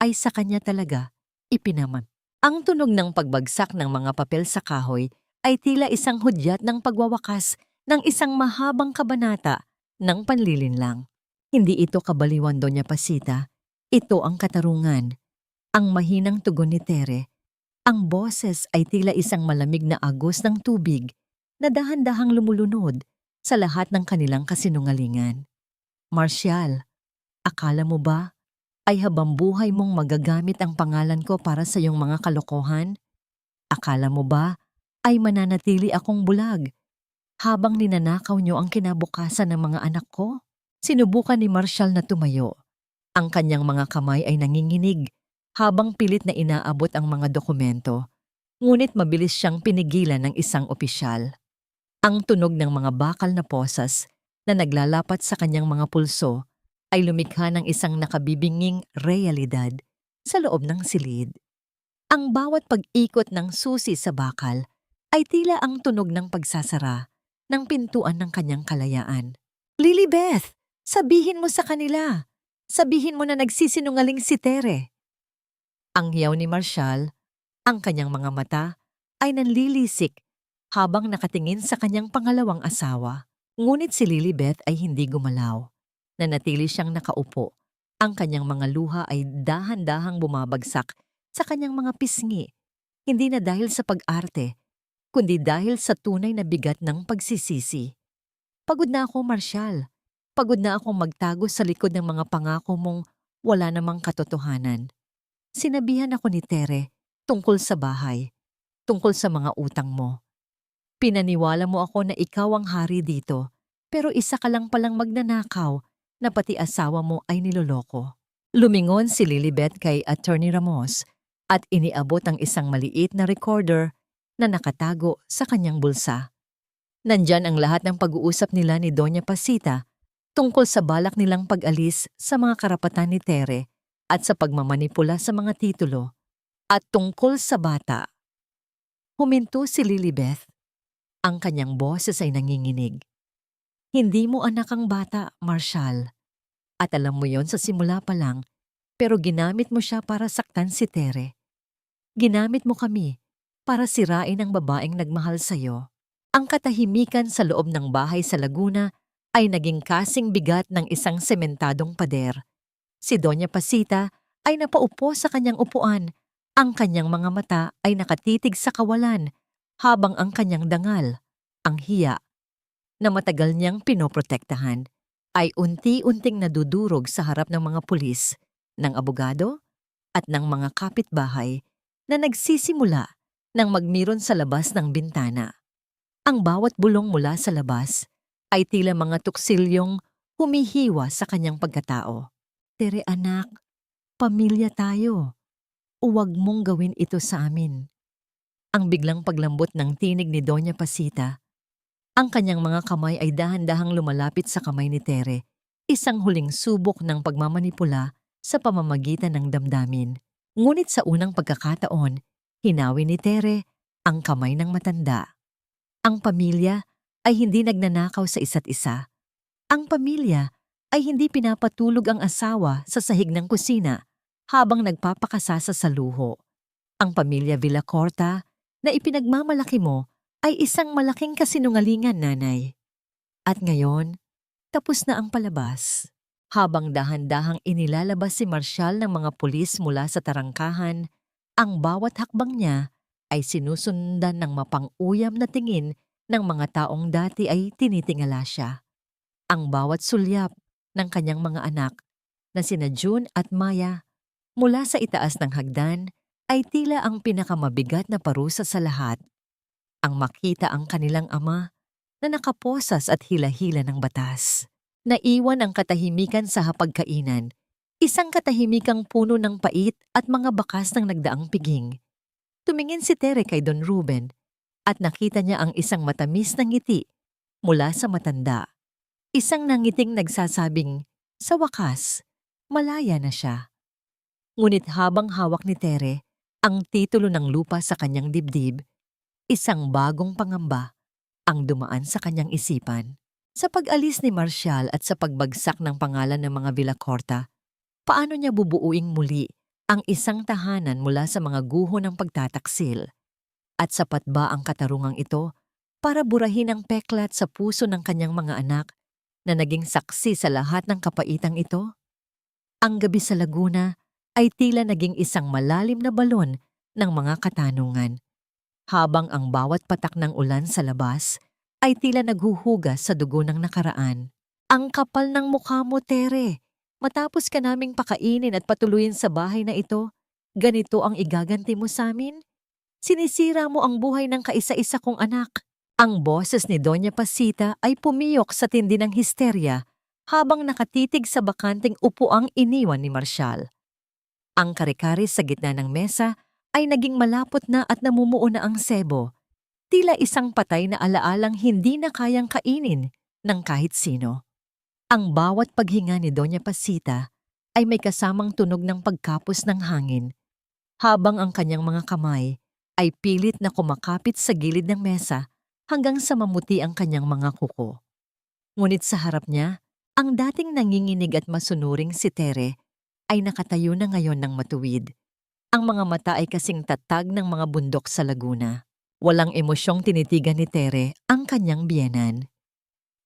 ay sa kanya talaga ipinaman. Ang tunog ng pagbagsak ng mga papel sa kahoy ay tila isang hudyat ng pagwawakas ng isang mahabang kabanata ng panlilinlang. Hindi ito kabaliwan, Doña Pasita. Ito ang katarungan. Ang mahinang tugon ni Tere. Ang boses ay tila isang malamig na agos ng tubig na dahan-dahang lumulunod sa lahat ng kanilang kasinungalingan. Marcial, akala mo ba ay habang buhay mong magagamit ang pangalan ko para sa iyong mga kalokohan? Akala mo ba ay mananatili akong bulag habang ninanakaw niyo ang kinabukasan ng mga anak ko? Sinubukan ni Marcial na tumayo. Ang kanyang mga kamay ay nanginginig habang pilit na inaabot ang mga dokumento. Ngunit mabilis siyang pinigilan ng isang opisyal. Ang tunog ng mga bakal na posas na naglalapat sa kanyang mga pulso ay lumikha ng isang nakabibinging realidad sa loob ng silid. Ang bawat pag-ikot ng susi sa bakal ay tila ang tunog ng pagsasara ng pintuan ng kanyang kalayaan. Lilibeth, sabihin mo sa kanila. Sabihin mo na nagsisinungaling si Tere. Ang hiyaw ni Marcial, ang kanyang mga mata ay nanlilisik habang nakatingin sa kanyang pangalawang asawa. Ngunit si Lilibeth ay hindi gumalaw. Nanatili siyang nakaupo. Ang kanyang mga luha ay dahan-dahang bumabagsak sa kanyang mga pisngi, hindi na dahil sa pag-arte, kundi dahil sa tunay na bigat ng pagsisisi. Pagod na ako, Marcial. Pagod na akong magtago sa likod ng mga pangako mong wala namang katotohanan. Sinabihan ako ni Tere tungkol sa bahay. tungkol sa mga utang mo. Pinaniwala mo ako na ikaw ang hari dito, pero isa ka lang palang magnanakaw na pati asawa mo ay niloloko. Lumingon si Lilibet kay Attorney Ramos at iniabot ang isang maliit na recorder na nakatago sa kanyang bulsa. Nandyan ang lahat ng pag-uusap nila ni Doña Pasita tungkol sa balak nilang pag-alis sa mga karapatan ni Tere at sa pagmamanipula sa mga titulo at tungkol sa bata. Huminto si Lilibeth. Ang kanyang boses ay nanginginig. Hindi mo anak ang bata, Marshall. At alam mo yon sa simula pa lang, pero ginamit mo siya para saktan si Tere. Ginamit mo kami para sirain ang babaeng nagmahal sa'yo. Ang katahimikan sa loob ng bahay sa Laguna ay naging kasing bigat ng isang sementadong pader. Si Doña Pasita ay napaupo sa kanyang upuan. Ang kanyang mga mata ay nakatitig sa kawalan habang ang kanyang dangal, ang hiya, na matagal niyang pinoprotektahan, ay unti-unting nadudurog sa harap ng mga pulis, ng abogado, at ng mga kapitbahay na nagsisimula ng magmiron sa labas ng bintana. Ang bawat bulong mula sa labas ay tila mga tuksilyong humihiwa sa kanyang pagkatao. Tere anak, pamilya tayo. Huwag mong gawin ito sa amin. Ang biglang paglambot ng tinig ni Doña Pasita. Ang kanyang mga kamay ay dahan-dahang lumalapit sa kamay ni Tere, isang huling subok ng pagmamanipula sa pamamagitan ng damdamin. Ngunit sa unang pagkakataon, hinawi ni Tere ang kamay ng matanda. Ang pamilya ay hindi nagnanakaw sa isa't isa. Ang pamilya ay hindi pinapatulog ang asawa sa sahig ng kusina habang nagpapakasasa sa luho. Ang pamilya Villacorta na ipinagmamalaki mo ay isang malaking kasinungalingan, nanay. At ngayon, tapos na ang palabas. Habang dahan-dahang inilalabas si Marshall ng mga pulis mula sa tarangkahan, ang bawat hakbang niya ay sinusundan ng mapang-uyam na tingin ng mga taong dati ay tinitingala siya. Ang bawat sulyap ng kanyang mga anak na sina June at Maya mula sa itaas ng hagdan ay tila ang pinakamabigat na parusa sa lahat. Ang makita ang kanilang ama na nakaposas at hila-hila ng batas. Naiwan ang katahimikan sa hapagkainan, isang katahimikang puno ng pait at mga bakas ng nagdaang piging. Tumingin si Tere kay Don Ruben at nakita niya ang isang matamis na ngiti mula sa matanda. Isang nangiting nagsasabing, sa wakas, malaya na siya. Ngunit habang hawak ni Tere ang titulo ng lupa sa kanyang dibdib, isang bagong pangamba ang dumaan sa kanyang isipan. Sa pag-alis ni Marshall at sa pagbagsak ng pangalan ng mga Villacorta, paano niya bubuuing muli ang isang tahanan mula sa mga guho ng pagtataksil? At sapat ba ang katarungang ito para burahin ang peklat sa puso ng kanyang mga anak na naging saksi sa lahat ng kapaitang ito? Ang gabi sa Laguna ay tila naging isang malalim na balon ng mga katanungan, habang ang bawat patak ng ulan sa labas ay tila naghuhugas sa dugo ng nakaraan. Ang kapal ng mukha mo, Tere. Matapos ka naming pakainin at patuluyin sa bahay na ito, ganito ang igaganti mo sa amin? Sinisira mo ang buhay ng kaisa-isa kong anak. Ang boses ni Doña Pasita ay pumiyok sa tindi ng histerya habang nakatitig sa bakanting upuang iniwan ni Marshall. Ang kare-kare sa gitna ng mesa ay naging malapot na at namumuo na ang sebo, tila isang patay na alaalang hindi na kayang kainin ng kahit sino. Ang bawat paghinga ni Doña Pasita ay may kasamang tunog ng pagkapos ng hangin, habang ang kanyang mga kamay ay pilit na kumakapit sa gilid ng mesa hanggang sa mamuti ang kanyang mga kuko. Ngunit sa harap niya, ang dating nanginginig at masunuring si Tere ay nakatayo na ngayon ng matuwid. Ang mga mata ay kasing tatag ng mga bundok sa Laguna. Walang emosyong tinitigan ni Tere ang kanyang biyenan.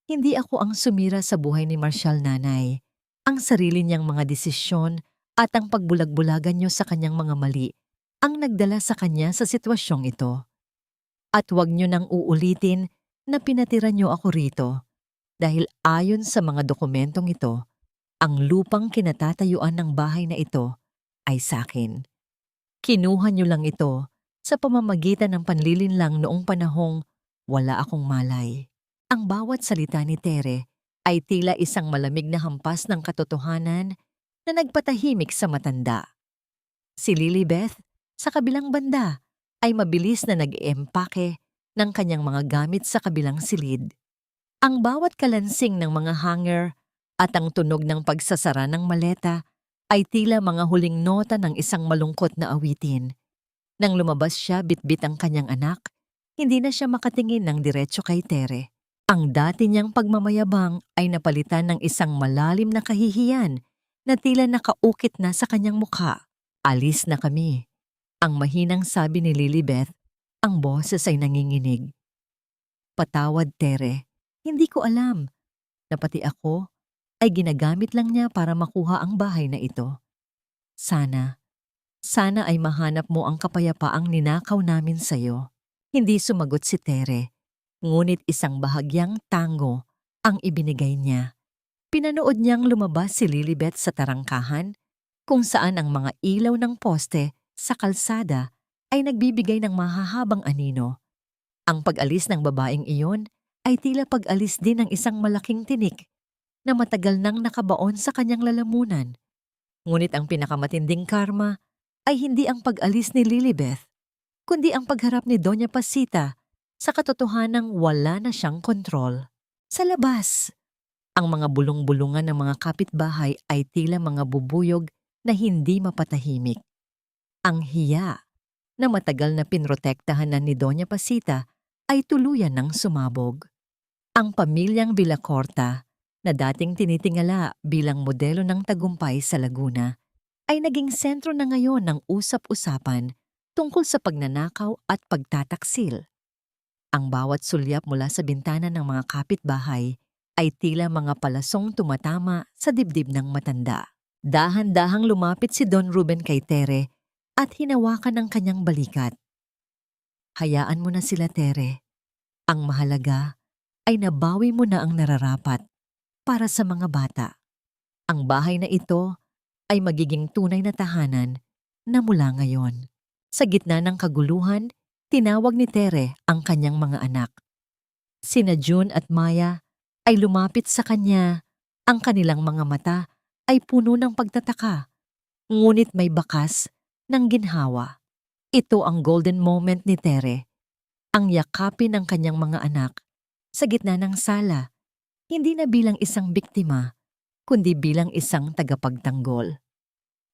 Hindi ako ang sumira sa buhay ni Marshall, nanay. Ang sarili niyang mga desisyon at ang pagbulag-bulagan niyo sa kanyang mga mali ang nagdala sa kanya sa sitwasyong ito. At huwag niyo nang uulitin na pinatira niyo ako rito dahil ayon sa mga dokumentong ito, ang lupang kinatatayuan ng bahay na ito ay sa akin. Kinuha niyo lang ito sa pamamagitan ng panlilinlang noong panahong wala akong malay. Ang bawat salita ni Tere ay tila isang malamig na hampas ng katotohanan na nagpatahimik sa matanda. Si Lilibeth, sa kabilang banda, ay mabilis na nag-eempake ng kanyang mga gamit sa kabilang silid. Ang bawat kalansing ng mga hanger at ang tunog ng pagsasara ng maleta ay tila mga huling nota ng isang malungkot na awitin. Nang lumabas siya bitbit ang kanyang anak, hindi na siya makatingin ng diretso kay Tere. Ang dati niyang pagmamayabang ay napalitan ng isang malalim na kahihiyan na tila nakaukit na sa kanyang mukha. Alis na kami. Ang mahinang sabi ni Lilibeth, ang boses ay nanginginig. Patawad, Tere. Hindi ko alam na pati ako ay ginagamit lang niya para makuha ang bahay na ito. Sana ay mahanap mo ang kapayapaang ninakaw namin sa'yo. Hindi sumagot si Tere, ngunit isang bahagyang tango ang ibinigay niya. Pinanood niyang lumabas si Lilibeth sa tarangkahan kung saan ang mga ilaw ng poste sa kalsada ay nagbibigay ng mahahabang anino. Ang pag-alis ng babaeng iyon ay tila pag-alis din ng isang malaking tinik na matagal nang nakabaon sa kanyang lalamunan. Ngunit ang pinakamatinding karma ay hindi ang pag-alis ni Lilibeth, kundi ang pagharap ni Doña Pasita sa katotohanang wala na siyang kontrol. Sa labas, ang mga bulong-bulungan ng mga kapitbahay ay tila mga bubuyog na hindi mapatahimik. Ang hiya na matagal na pinrotektahan na ni Doña Pasita ay tuluyan ng sumabog. Ang pamilyang Villacorta, na dating tinitingala bilang modelo ng tagumpay sa Laguna, ay naging sentro na ngayon ng usap-usapan tungkol sa pagnanakaw at pagtataksil. Ang bawat sulyap mula sa bintana ng mga kapitbahay ay tila mga palasong tumatama sa dibdib ng matanda. Dahan-dahang lumapit si Don Ruben kay Tere at hinawakan ang kanyang balikat. Hayaan mo na sila, Tere. Ang mahalaga ay nabawi mo na ang nararapat para sa mga bata. Ang bahay na ito ay magiging tunay na tahanan na mula ngayon. Sa gitna ng kaguluhan, tinawag ni Tere ang kanyang mga anak. Sina June at Maya ay lumapit sa kanya. Ang kanilang mga mata ay puno ng pagtataka, ngunit may bakas ng ginhawa. Ito ang golden moment ni Tere, ang yakapin ng kanyang mga anak sa gitna ng sala, hindi na bilang isang biktima, kundi bilang isang tagapagtanggol.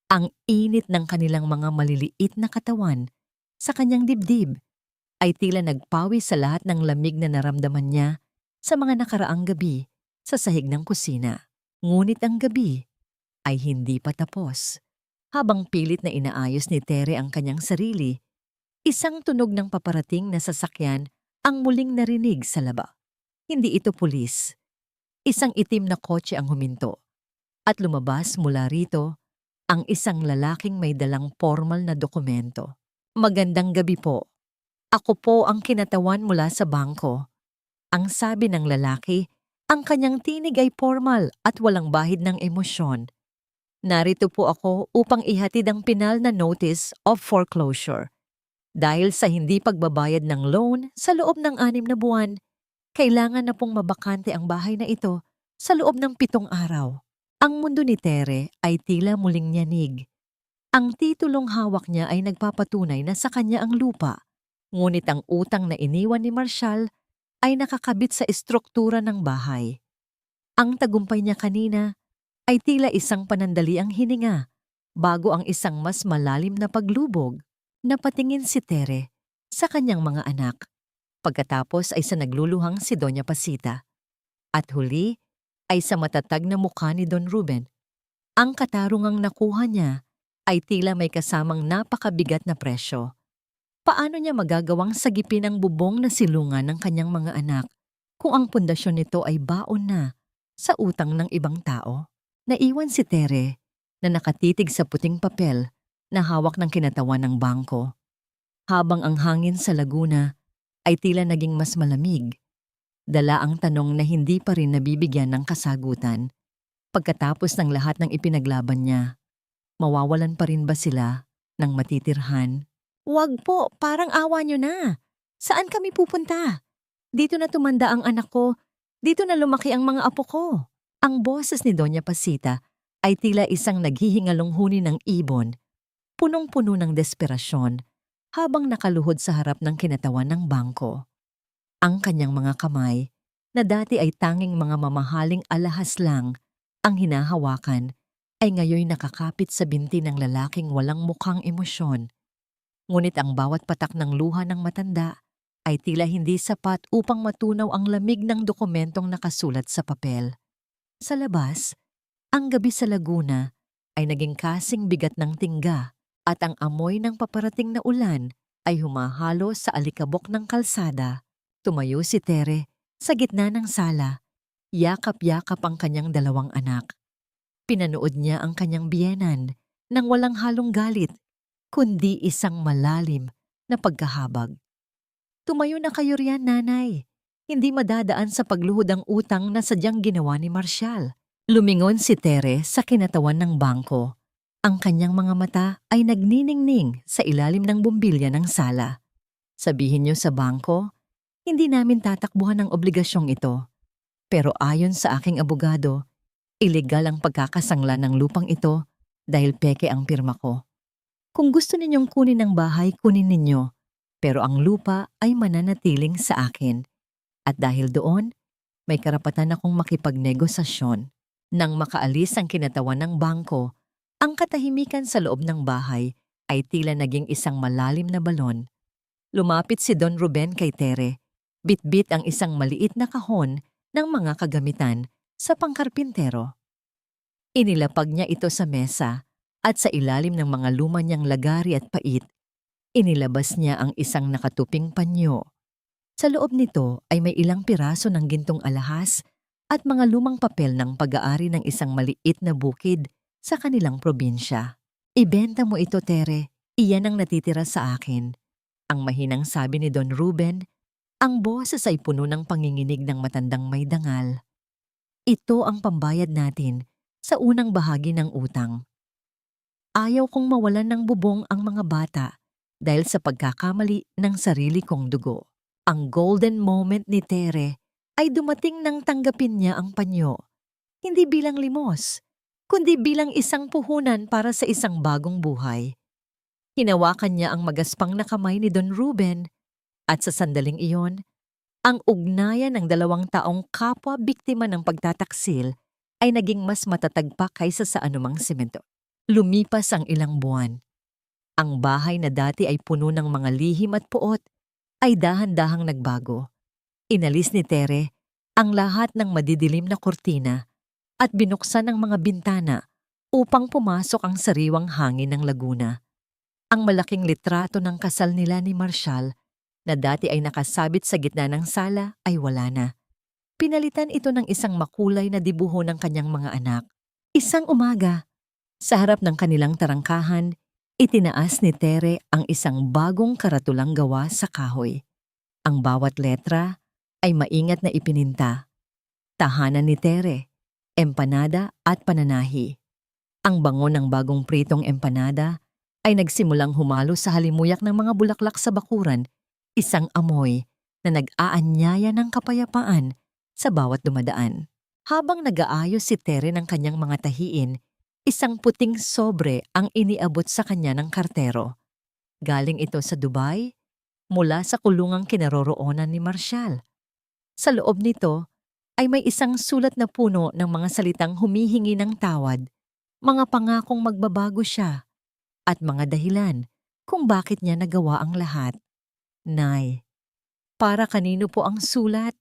Ang init ng kanilang mga maliliit na katawan sa kanyang dibdib ay tila nagpawi sa lahat ng lamig na naramdaman niya sa mga nakaraang gabi sa sahig ng kusina. Ngunit ang gabi ay hindi pa tapos. Habang pilit na inaayos ni Tere ang kanyang sarili, isang tunog ng paparating na sasakyan ang muling narinig sa laba. Hindi ito pulis. Isang itim na kotse ang huminto. At lumabas mula rito ang isang lalaking may dalang formal na dokumento. Magandang gabi po. Ako po ang kinatawan mula sa bangko. Ang sabi ng lalaki, ang kanyang tinig ay formal at walang bahid ng emosyon. Narito po ako upang ihatid ang pinal na notice of foreclosure. Dahil sa hindi pagbabayad ng loan sa loob ng 6 na buwan, kailangan na pong mabakante ang bahay na ito sa loob ng 7 araw. Ang mundo ni Tere ay tila muling nyanig. Ang titulong hawak niya ay nagpapatunay na sa kanya ang lupa, ngunit ang utang na iniwan ni Marshall ay nakakabit sa estruktura ng bahay. Ang tagumpay niya kanina ay tila isang panandaliang hininga bago ang isang mas malalim na paglubog. Napatingin si Tere sa kanyang mga anak. Pagkatapos ay sa nagluluhang si Doña Pasita. At huli ay sa matatag na mukha ni Don Ruben. Ang katarungang nakuha niya ay tila may kasamang napakabigat na presyo. Paano niya magagawang sagipin ang bubong na silungan ng kanyang mga anak kung ang pundasyon nito ay baon na sa utang ng ibang tao? Naiwan si Tere na nakatitig sa puting papel na hawak ng kinatawan ng bangko. Habang ang hangin sa Laguna ay tila naging mas malamig, dala ang tanong na hindi pa rin nabibigyan ng kasagutan. Pagkatapos ng lahat ng ipinaglaban niya, mawawalan pa rin ba sila ng matitirhan? Wag po, parang awa niyo na. Saan kami pupunta? Dito na tumanda ang anak ko. Dito na lumaki ang mga apo ko. Ang boses ni Doña Pasita ay tila isang naghihingalong huni ng ibon, punong-puno ng desperasyon, habang nakaluhod sa harap ng kinatawan ng bangko. Ang kanyang mga kamay, na dati ay tanging mga mamahaling alahas lang ang hinahawakan, ay ngayon nakakapit sa binti ng lalaking walang mukhang emosyon. Ngunit ang bawat patak ng luha ng matanda ay tila hindi sapat upang matunaw ang lamig ng dokumentong nakasulat sa papel. Sa labas, ang gabi sa Laguna ay naging kasing bigat ng tingga at ang amoy ng paparating na ulan ay humahalo sa alikabok ng kalsada. Tumayo si Tere sa gitna ng sala, yakap-yakap ang kanyang dalawang anak. Pinanood niya ang kanyang biyenan nang walang halong galit, kundi isang malalim na pagkahabag. Tumayo na kayo riyan, nanay. Hindi madadaan sa pagluhod ang utang na sadyang ginawa ni Marcial. Lumingon si Tere sa kinatawan ng bangko. Ang kanyang mga mata ay nagniningning sa ilalim ng bumbilya ng sala. Sabihin niyo sa bangko, hindi namin tatakbuhan ang obligasyong ito. Pero ayon sa aking abogado, ilegal ang pagkakasangla ng lupang ito dahil peke ang pirma ko. Kung gusto ninyong kunin ang bahay, kunin ninyo. Pero ang lupa ay mananatiling sa akin. At dahil doon, may karapatan akong makipagnegosasyon. Nang makaalis ang kinatawan ng bangko, ang katahimikan sa loob ng bahay ay tila naging isang malalim na balon. Lumapit si Don Ruben kay Tere. Bitbit ang isang maliit na kahon ng mga kagamitan sa pangkarpintero. Inilapag niya ito sa mesa at sa ilalim ng mga luma niyang lagari at pait, inilabas niya ang isang nakatuping panyo. Sa loob nito ay may ilang piraso ng gintong alahas at mga lumang papel ng pag-aari ng isang maliit na bukid sa kanilang probinsya. Ibenta mo ito, Tere. Iyan ang natitira sa akin. Ang mahinang sabi ni Don Ruben, ang boses ay puno ng panginginig ng matandang may dangal. Ito ang pambayad natin sa unang bahagi ng utang. Ayaw kong mawalan ng bubong ang mga bata dahil sa pagkakamali ng sarili kong dugo. Ang golden moment ni Tere ay dumating nang tanggapin niya ang panyo, hindi bilang limos, kundi bilang isang puhunan para sa isang bagong buhay. Hinawakan niya ang magaspang na kamay ni Don Ruben at sa sandaling iyon, ang ugnayan ng dalawang taong kapwa biktima ng pagtataksil ay naging mas matatag pa kaysa sa anumang semento. Lumipas ang ilang buwan. Ang bahay na dati ay puno ng mga lihim at puot ay dahan-dahang nagbago. Inalis ni Tere ang lahat ng madidilim na kurtina at binuksan ang mga bintana upang pumasok ang sariwang hangin ng Laguna. Ang malaking litrato ng kasal nila ni Marcial na dati ay nakasabit sa gitna ng sala ay wala na. Pinalitan ito ng isang makulay na dibuho ng kanyang mga anak. Isang umaga, sa harap ng kanilang tarangkahan, itinaas ni Tere ang isang bagong karatulang gawa sa kahoy. Ang bawat letra ay maingat na ipininta. Tahanan ni Tere, empanada at pananahi. Ang bango ng bagong pritong empanada ay nagsimulang humalo sa halimuyak ng mga bulaklak sa bakuran, isang amoy na nag-aanyaya ng kapayapaan sa bawat dumadaan. Habang nag-aayos si Tere ng kanyang mga tahiin, isang puting sobre ang iniabot sa kanya ng kartero. Galing ito sa Dubai, mula sa kulungang kinaroroonan ni Marcial. Sa loob nito ay may isang sulat na puno ng mga salitang humihingi ng tawad, mga pangakong magbabago siya, at mga dahilan kung bakit niya nagawa ang lahat. Nay, para kanino po ang sulat?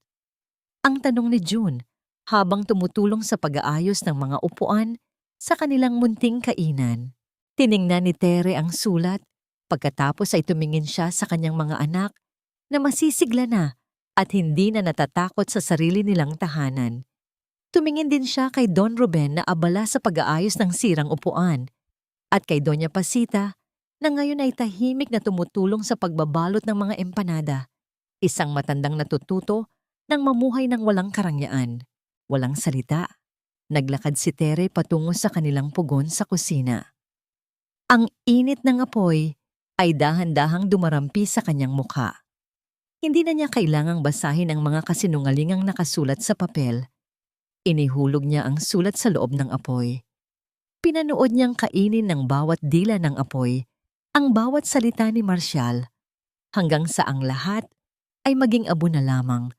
Ang tanong ni June habang tumutulong sa pag-aayos ng mga upuan sa kanilang munting kainan. Tiningnan ni Tere ang sulat, pagkatapos ay tumingin siya sa kanyang mga anak na masisigla na at hindi na natatakot sa sarili nilang tahanan. Tumingin din siya kay Don Ruben na abala sa pag-aayos ng sirang upuan at kay Doña Pasita na ngayon ay tahimik na tumutulong sa pagbabalot ng mga empanada. Isang matandang natututo ng mamuhay ng walang karangyaan, walang salita. Naglakad si Tere patungo sa kanilang pugon sa kusina. Ang init ng apoy ay dahan-dahang dumarampi sa kanyang mukha. Hindi na niya kailangang basahin ang mga kasinungalingang nakasulat sa papel. Inihulog niya ang sulat sa loob ng apoy. Pinanood niyang kainin ng bawat dila ng apoy ang bawat salita ni Marcial hanggang sa ang lahat ay maging abo na lamang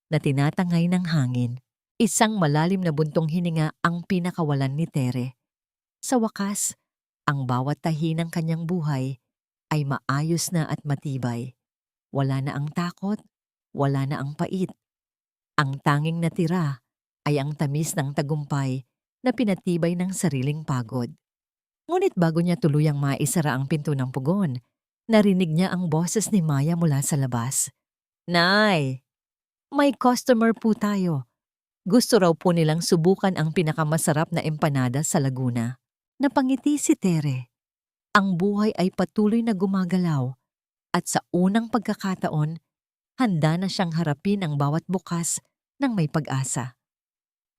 na tinatangay ng hangin. Isang malalim na buntong hininga ang pinakawalan ni Tere. Sa wakas, ang bawat tahi ng kanyang buhay ay maayos na at matibay. Wala na ang takot, wala na ang pait. Ang tanging natira ay ang tamis ng tagumpay na pinatibay ng sariling pagod. Ngunit bago niya tuluyang maisara ang pinto ng pugon, narinig niya ang boses ni Maya mula sa labas. "Nay, may customer po tayo. Gusto raw po nilang subukan ang pinakamasarap na empanada sa Laguna." Napangiti si Tere. Ang buhay ay patuloy na gumagalaw at sa unang pagkakataon, handa na siyang harapin ang bawat bukas ng may pag-asa.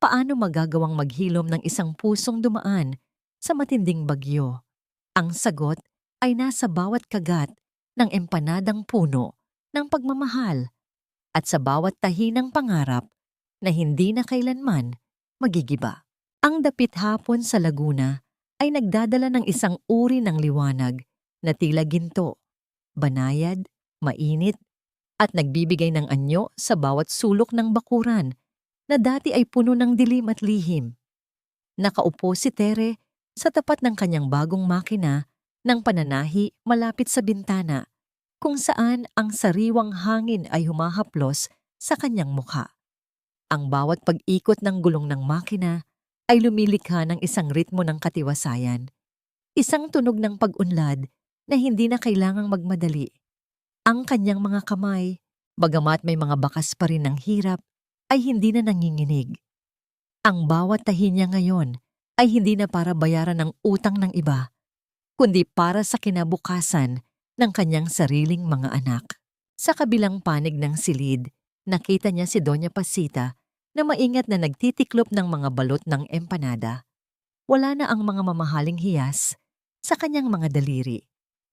Paano magagawang maghilom ng isang pusong dumaan sa matinding bagyo? Ang sagot ay nasa bawat kagat ng empanadang puno ng pagmamahal at sa bawat tahi ng pangarap na hindi na kailanman magigiba. Ang dapit hapon sa Laguna ay nagdadala ng isang uri ng liwanag na tila ginto, banayad, mainit, at nagbibigay ng anyo sa bawat sulok ng bakuran na dati ay puno ng dilim at lihim. Nakaupo si Tere sa tapat ng kanyang bagong makina ng pananahi malapit sa bintana kung saan ang sariwang hangin ay humahaplos sa kanyang mukha. Ang bawat pag-ikot ng gulong ng makina ay lumilikha ng isang ritmo ng katiwasayan, isang tunog ng pag-unlad na hindi na kailangang magmadali. Ang kanyang mga kamay, bagamat may mga bakas pa rin ng hirap, ay hindi na nanginginig. Ang bawat tahi niya ngayon ay hindi na para bayaran ng utang ng iba, kundi para sa kinabukasan ng kanyang sariling mga anak. Sa kabilang panig ng silid, nakita niya si Doña Pasita na maingat na nagtitiklop ng mga balot ng empanada. Wala na ang mga mamahaling hiyas sa kanyang mga daliri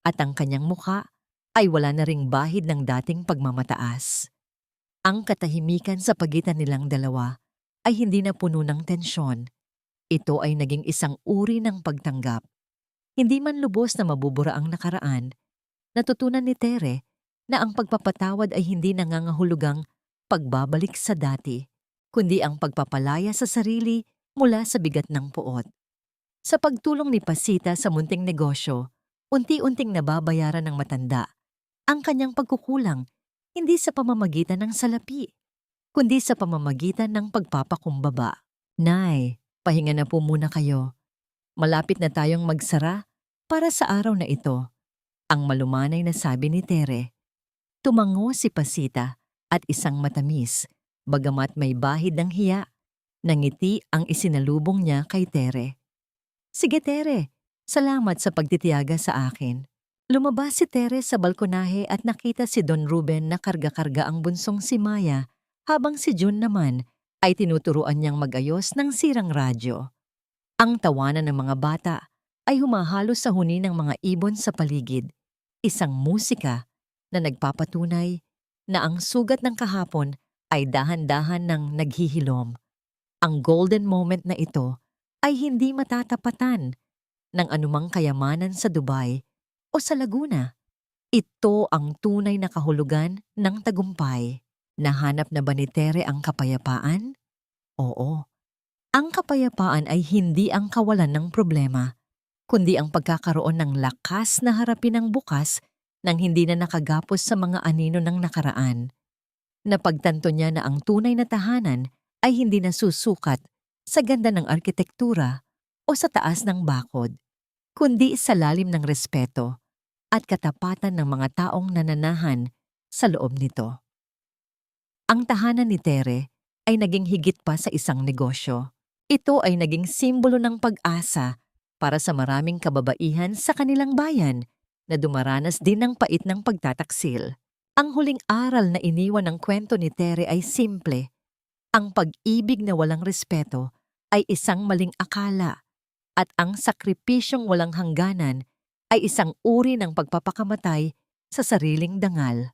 at ang kanyang mukha ay wala na ring bahid ng dating pagmamataas. Ang katahimikan sa pagitan nilang dalawa ay hindi na puno ng tensyon. Ito ay naging isang uri ng pagtanggap. Hindi man lubos na mabubura ang nakaraan, natutunan ni Tere na ang pagpapatawad ay hindi nangangahulugang pagbabalik sa dati, kundi ang pagpapalaya sa sarili mula sa bigat ng puot. Sa pagtulong ni Pasita sa munting negosyo, unti-unting nababayaran ng matanda ang kanyang pagkukulang, hindi sa pamamagitan ng salapi, kundi sa pamamagitan ng pagpapakumbaba. "Nay, pahinga na po muna kayo. Malapit na tayong magsara para sa araw na ito," ang malumanay na sabi ni Tere. Tumango si Pasita at isang matamis, bagamat may bahid ng hiya, nangiti ang isinalubong niya kay Tere. "Sige Tere, salamat sa pagtitiyaga sa akin." Lumabas si Tere sa balkonahe at nakita si Don Ruben na karga-karga ang bunsong si Maya, habang si Jun naman ay tinuturuan niyang mag-ayos ng sirang radyo. Ang tawanan ng mga bata ay humahalo sa huni ng mga ibon sa paligid, isang musika na nagpapatunay na ang sugat ng kahapon ay dahan-dahan ng naghihilom. Ang golden moment na ito ay hindi matatapatan ng anumang kayamanan sa Dubai o sa Laguna. Ito ang tunay na kahulugan ng tagumpay. Nahanap na ba ni Tere ang kapayapaan? Oo. Ang kapayapaan ay hindi ang kawalan ng problema, kundi ang pagkakaroon ng lakas na harapin ang bukas nang hindi na nakagapos sa mga anino ng nakaraan. Napagtanto niya na ang tunay na tahanan ay hindi nasusukat sa ganda ng arkitektura o sa taas ng bakod, kundi sa lalim ng respeto at katapatan ng mga taong nananahan sa loob nito. Ang tahanan ni Tere ay naging higit pa sa isang negosyo. Ito ay naging simbolo ng pag-asa para sa maraming kababaihan sa kanilang bayan na dumaranas din ng pait ng pagtataksil. Ang huling aral na iniwan ng kwento ni Tere ay simple. Ang pag-ibig na walang respeto ay isang maling akala at ang sakripisyong walang hangganan ay isang uri ng pagpapakamatay sa sariling dangal.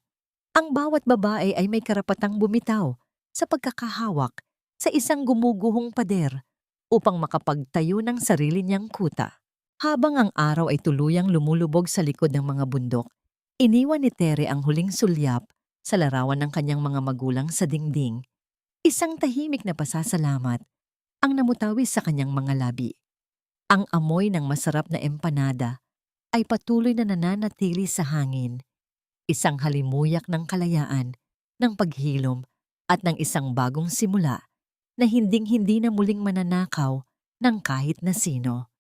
Ang bawat babae ay may karapatang bumitaw sa pagkakahawak sa isang gumuguhong pader upang makapagtayo ng sarili niyang kuta. Habang ang araw ay tuluyang lumulubog sa likod ng mga bundok, iniwan ni Tere ang huling sulyap sa larawan ng kanyang mga magulang sa dingding. Isang tahimik na pasasalamat ang namutawis sa kanyang mga labi. Ang amoy ng masarap na empanada ay patuloy na nananatili sa hangin, isang halimuyak ng kalayaan, ng paghilom at ng isang bagong simula na hinding-hindi na muling mananakaw ng kahit na sino.